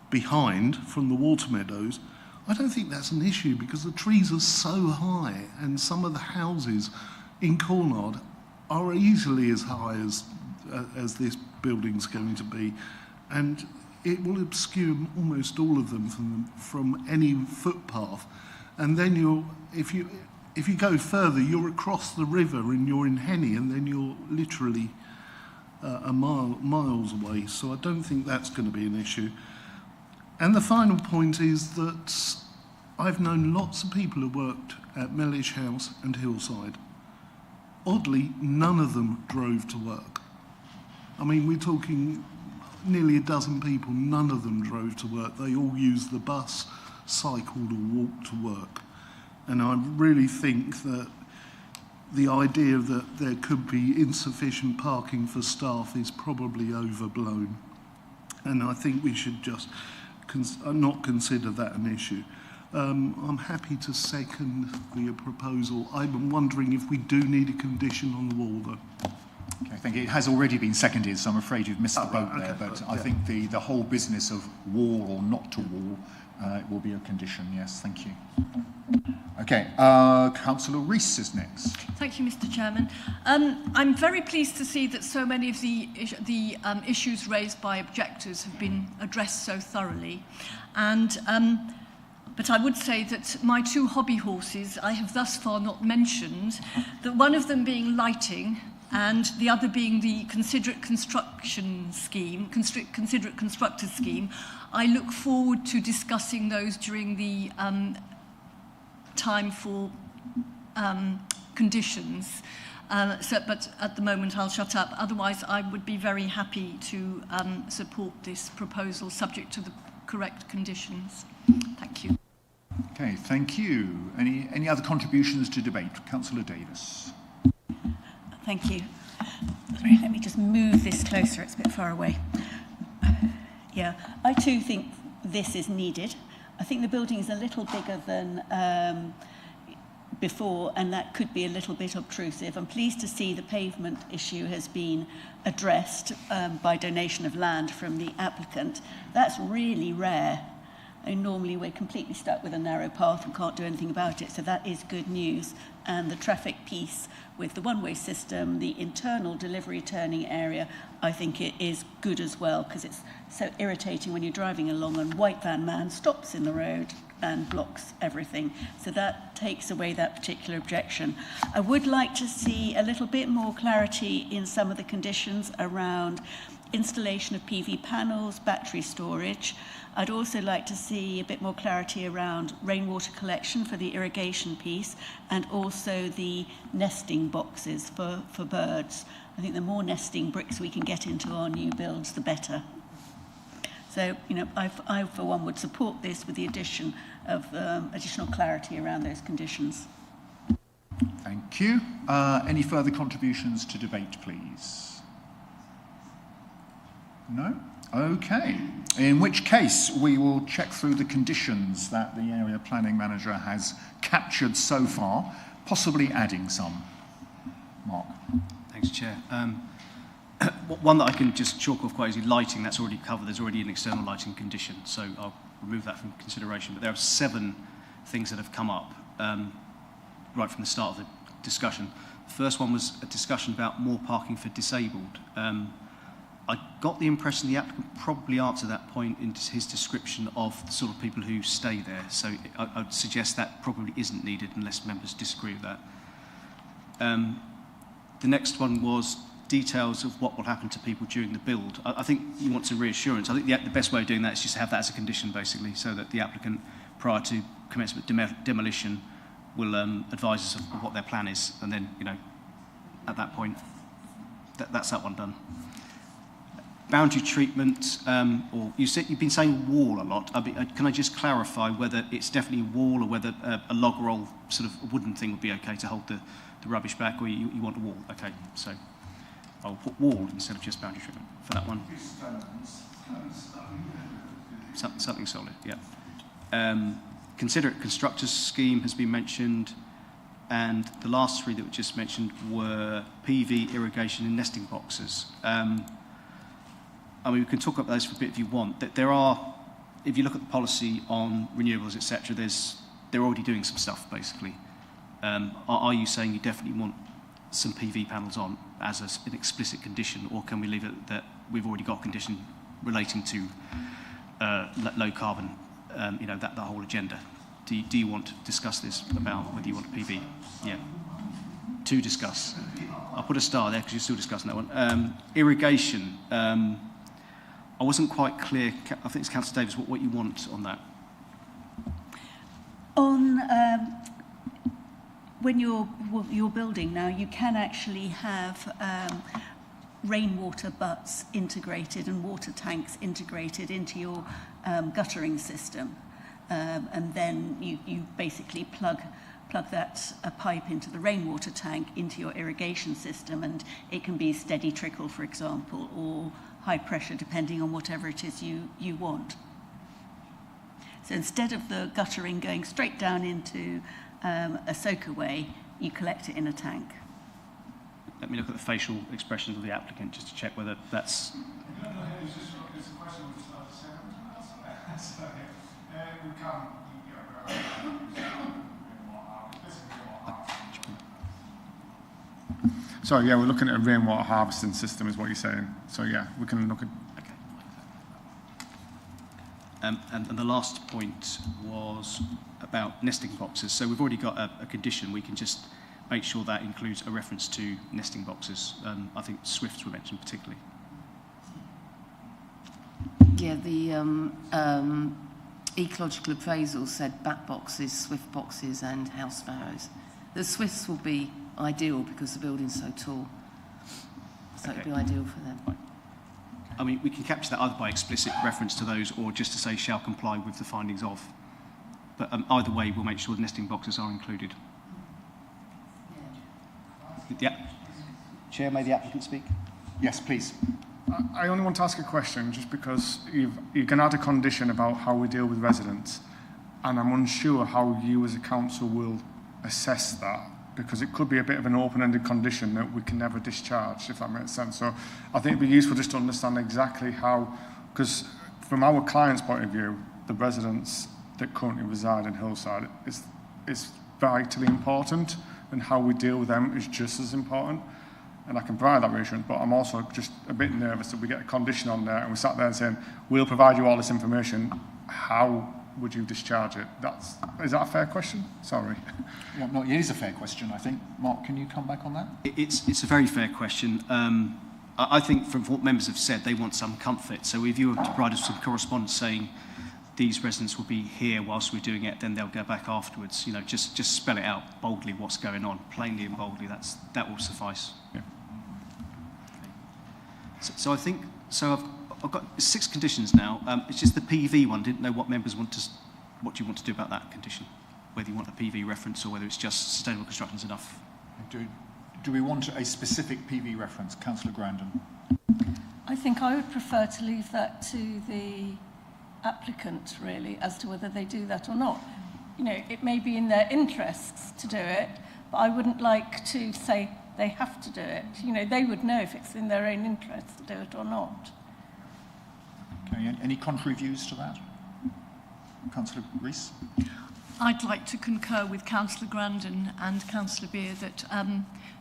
behind, from the water meadows, I don't think that's an issue because the trees are so high and some of the houses in Cornard are easily as high as this building's going to be, and it will obscure almost all of them from any footpath. And then if you go further, you're across the river and you're in Henny, and then you're literally miles away. So I don't think that's going to be an issue. And the final point is that I've known lots of people who worked at Mellish House and Hillside. Oddly, none of them drove to work. I mean, we're talking nearly a dozen people, none of them drove to work. They all used the bus, cycled or walked to work. And I really think that the idea that there could be insufficient parking for staff is probably overblown. And I think we should just not consider that an issue. I'm happy to second the proposal. I'm wondering if we do need a condition on the wall, though. Okay, I think it has already been seconded, so I'm afraid you've missed the boat there. But I think the whole business of wall or not to wall will be a condition. Yes, thank you. Okay, Councillor Rees is next. Thank you, Mr. Chairman. I'm very pleased to see that so many of the issues raised by objectors have been addressed so thoroughly. But I would say that my 2 hobby horses I have thus far not mentioned, that one of them being lighting and the other being the considerate construction scheme, considerate constructor scheme. I look forward to discussing those during the time for conditions. But at the moment I'll shut up. Otherwise, I would be very happy to support this proposal subject to the correct conditions. Thank you. Okay, thank you. Any other contributions to debate? Councillor Davis. Thank you. Sorry, let me just move this closer. It's a bit far away. Yeah, I too think this is needed. I think the building is a little bigger than before, and that could be a little bit obtrusive. I'm pleased to see the pavement issue has been addressed by donation of land from the applicant. That's really rare. And normally we're completely stuck with a narrow path and can't do anything about it, so that is good news. And the traffic piece with the one-way system, the internal delivery turning area, I think it is good as well, because it's so irritating when you're driving along and white van man stops in the road and blocks everything. So that takes away that particular objection. I would like to see a little bit more clarity in some of the conditions around installation of PV panels, battery storage. I'd also like to see a bit more clarity around rainwater collection for the irrigation piece, and also the nesting boxes for birds. I think the more nesting bricks we can get into our new builds, the better. So, you know, I for one would support this with the addition of additional clarity around those conditions. Thank you. Any further contributions to debate, please? No? Okay. In which case, we will check through the conditions that the area planning manager has captured so far, possibly adding some. Mark. Thanks, Chair. One that I can just chalk off quite easily, lighting, that's already covered. There's already an external lighting condition, so I'll remove that from consideration. But there are 7 things that have come up right from the start of the discussion. The first one was a discussion about more parking for disabled. I got the impression the applicant probably answered that point in his description of the sort of people who stay there. So I would suggest that probably isn't needed unless members disagree with that. The next one was details of what will happen to people during the build. I think you want some reassurance. I think the best way of doing that is just to have that as a condition, basically, so that the applicant, prior to commencement demolition, will advise us of what their plan is, and then, you know, at that point, that's that one done. Boundary treatment, or you've been saying wall a lot. Can I just clarify whether it's definitely wall, or whether a log roll, sort of wooden thing, would be okay to hold the rubbish back, or you want a wall? Okay, so I'll put wall instead of just boundary treatment for that one. Something solid, yeah. Considerate constructors scheme has been mentioned, and the last 3 that were just mentioned were PV, irrigation, and nesting boxes. I mean, we can talk about those for a bit if you want. There are, if you look at the policy on renewables, etc., they're already doing some stuff, basically. Are you saying you definitely want some PV panels on as an explicit condition, or can we leave it that we've already got a condition relating to low carbon, you know, that whole agenda? Do you want to discuss this about whether you want a PV? Yeah. To discuss. I'll put a star there because you're still discussing that one. Irrigation. I wasn't quite clear. I think it's Councillor Davis. What you want on that? On when you're building now, you can actually have rainwater butts integrated and water tanks integrated into your guttering system, and then you basically plug that pipe into the rainwater tank into your irrigation system, and it can be steady trickle, for example, or high pressure, depending on whatever it is you want. So instead of the guttering going straight down into a soakaway, you collect it in a tank. Let me look at the facial expressions of the applicant just to check whether that's... Sorry, yeah, we're looking at a rainwater harvesting system is what you're saying. So yeah, we can look at... Okay. And the last point was about nesting boxes. So we've already got a condition. We can just make sure that includes a reference to nesting boxes. I think swifts were mentioned particularly. Yeah, the ecological appraisal said bat boxes, swift boxes and house sparrows. The swifts will be ideal because the building's so tall. So it'd be ideal for them. Right. I mean, we can capture that either by explicit reference to those or just to say shall comply with the findings of. But either way, we'll make sure the nesting boxes are included. Yeah. Chair, may the applicant speak? Yes, please. I only want to ask a question just because you're going to add a condition about how we deal with residents, and I'm unsure how you as a council will assess that, because it could be a bit of an open-ended condition that we can never discharge, if that makes sense. So I think it'd be useful just to understand exactly how, because from our client's point of view, the residents that currently reside in Hillside is vitally important, and how we deal with them is just as important. And I can provide that reassurance, but I'm also just a bit nervous that we get a condition on there and we sat there and saying, we'll provide you all this information, how would you discharge it? Is that a fair question? Sorry. Yeah, no, it is a fair question, I think. Mark, can you come back on that? It's a very fair question. I think from what members have said, they want some comfort. So if you were to provide us some correspondence saying these residents will be here whilst we're doing it, then they'll go back afterwards. You know, just spell it out boldly what's going on, plainly and boldly. That will suffice. Yeah. So I think I've got 6 conditions now. It's just the PV one. Didn't know what members what do you want to do about that condition? Whether you want a PV reference or whether it's just sustainable construction is enough. Do we want a specific PV reference? Councillor Grandon. I think I would prefer to leave that to the applicant, really, as to whether they do that or not. You know, it may be in their interests to do it, but I wouldn't like to say they have to do it. You know, they would know if it's in their own interest to do it or not. Okay, any contrary views to that? Councillor Rees? I'd like to concur with Councillor Grandon and Councillor Beer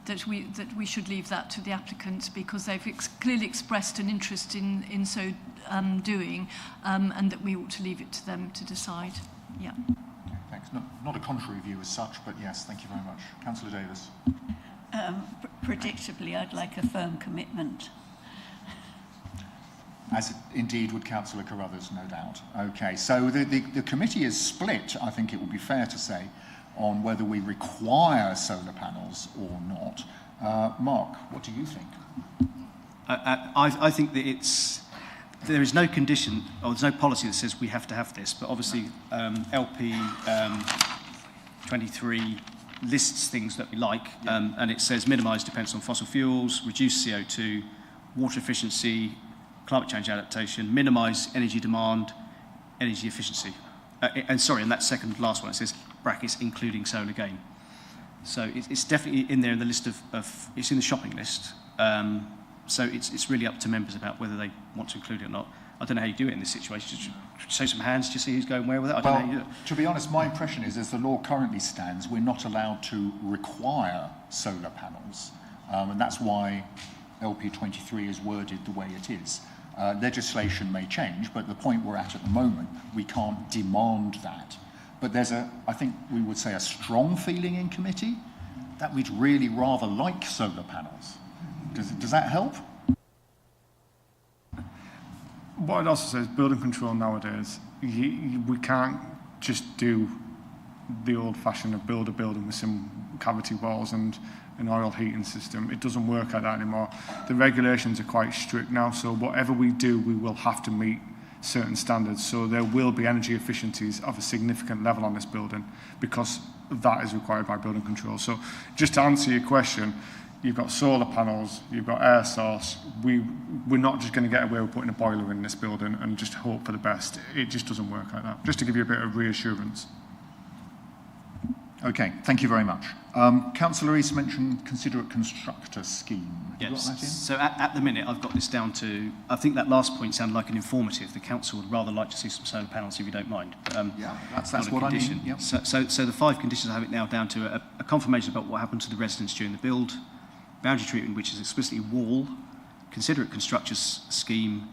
that we should leave that to the applicant, because they've clearly expressed an interest in so doing, and that we ought to leave it to them to decide. Yeah. Okay, thanks. Not a contrary view as such, but yes, thank you very much. Councillor Davis. Predictably, I'd like a firm commitment. As indeed would Councillor Carruthers, no doubt. Okay, so the committee is split, I think it would be fair to say, on whether we require solar panels or not. Mark, what do you think? I think that there is no condition, or there's no policy that says we have to have this, but obviously LP 23 lists things that we like, and it says minimise dependence on fossil fuels, reduce CO2, water efficiency, climate change adaptation, minimise energy demand, energy efficiency. And that second last one, it says brackets including solar gain. So it's definitely in there in the list of it's in the shopping list. So it's really up to members about whether they want to include it or not. I don't know how you do it in this situation. Just show some hands to see who's going where with it. I don't know how you do it. To be honest, my impression is, as the law currently stands, we're not allowed to require solar panels, and that's why LP23 is worded the way it is. Legislation may change, but the point we're at the moment, we can't demand that. But there's I think we would say, a strong feeling in committee that we'd really rather like solar panels. Does that help? What I'd also say is building control nowadays, we can't just do the old-fashioned of build a building with some cavity walls and an oil heating system. It doesn't work like that anymore. The regulations are quite strict now, so whatever we do, we will have to meet certain standards. So there will be energy efficiencies of a significant level on this building because that is required by building control. So just to answer your question, you've got solar panels, you've got air source. We're not just going to get away with putting a boiler in this building and just hope for the best. It just doesn't work like that. Just to give you a bit of reassurance. Okay, thank you very much. Councillor Rees mentioned considerate constructor scheme. Have you got that in? So at the minute, I've got this down to, I think that last point sounded like an informative. The council would rather like to see some solar panels, if you don't mind. Yeah, that's what I mean. Yep. So the 5 conditions I have it now down to a confirmation about what happened to the residents during the build, boundary treatment, which is explicitly wall, considerate constructor scheme,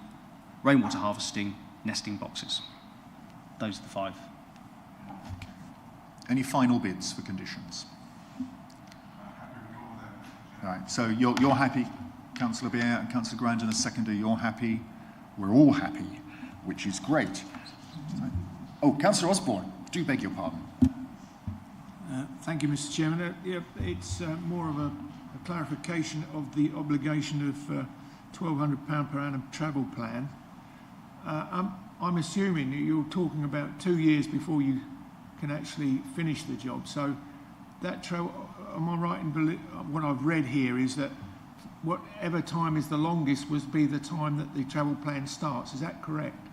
rainwater harvesting, nesting boxes. Those are the 5. Any final bids for conditions? Right, so you're happy, Councillor Beer and Councillor Grandin as seconder, you're happy. We're all happy, which is great. Oh, Councillor Osborne, do beg your pardon. Thank you, Mr. Chairman. It's more of a clarification of the obligation of £1,200 per annum travel plan. I'm assuming that you're talking about 2 years before you can actually finish the job. So that travel, am I right in what I've read here is that whatever time is the longest would be the time that the travel plan starts. Is that correct?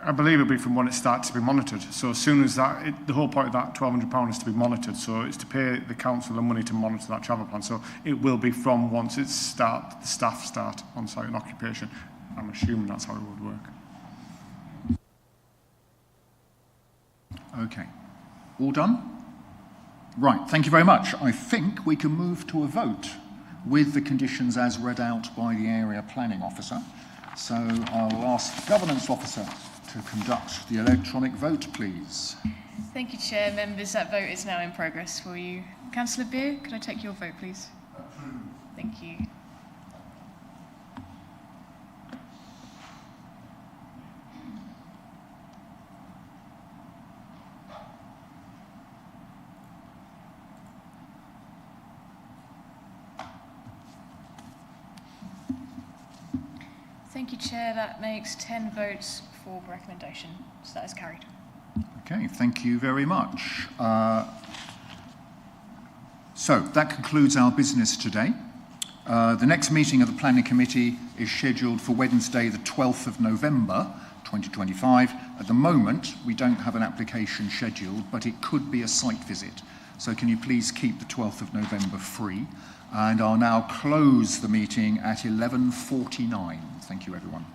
I believe it'll be from when it starts to be monitored. So as soon as the whole point of that £1,200 is to be monitored. So it's to pay the council the money to monitor that travel plan. So it will be from once the staff start on site and occupation. I'm assuming that's how it would work. Okay. All done? Right, thank you very much. I think we can move to a vote with the conditions as read out by the area planning officer. So I'll ask the governance officer to conduct the electronic vote, please. Thank you, Chair. Members, that vote is now in progress for you. Councillor Beer, could I take your vote, please? Thank you. Thank you, Chair. That makes 10 votes for the recommendation. So that is carried. Okay, thank you very much. So that concludes our business today. The next meeting of the Planning Committee is scheduled for Wednesday, the 12th of November, 2025. At the moment, we don't have an application scheduled, but it could be a site visit. So can you please keep the 12th of November free? And I'll now close the meeting at 11:49. Thank you, everyone.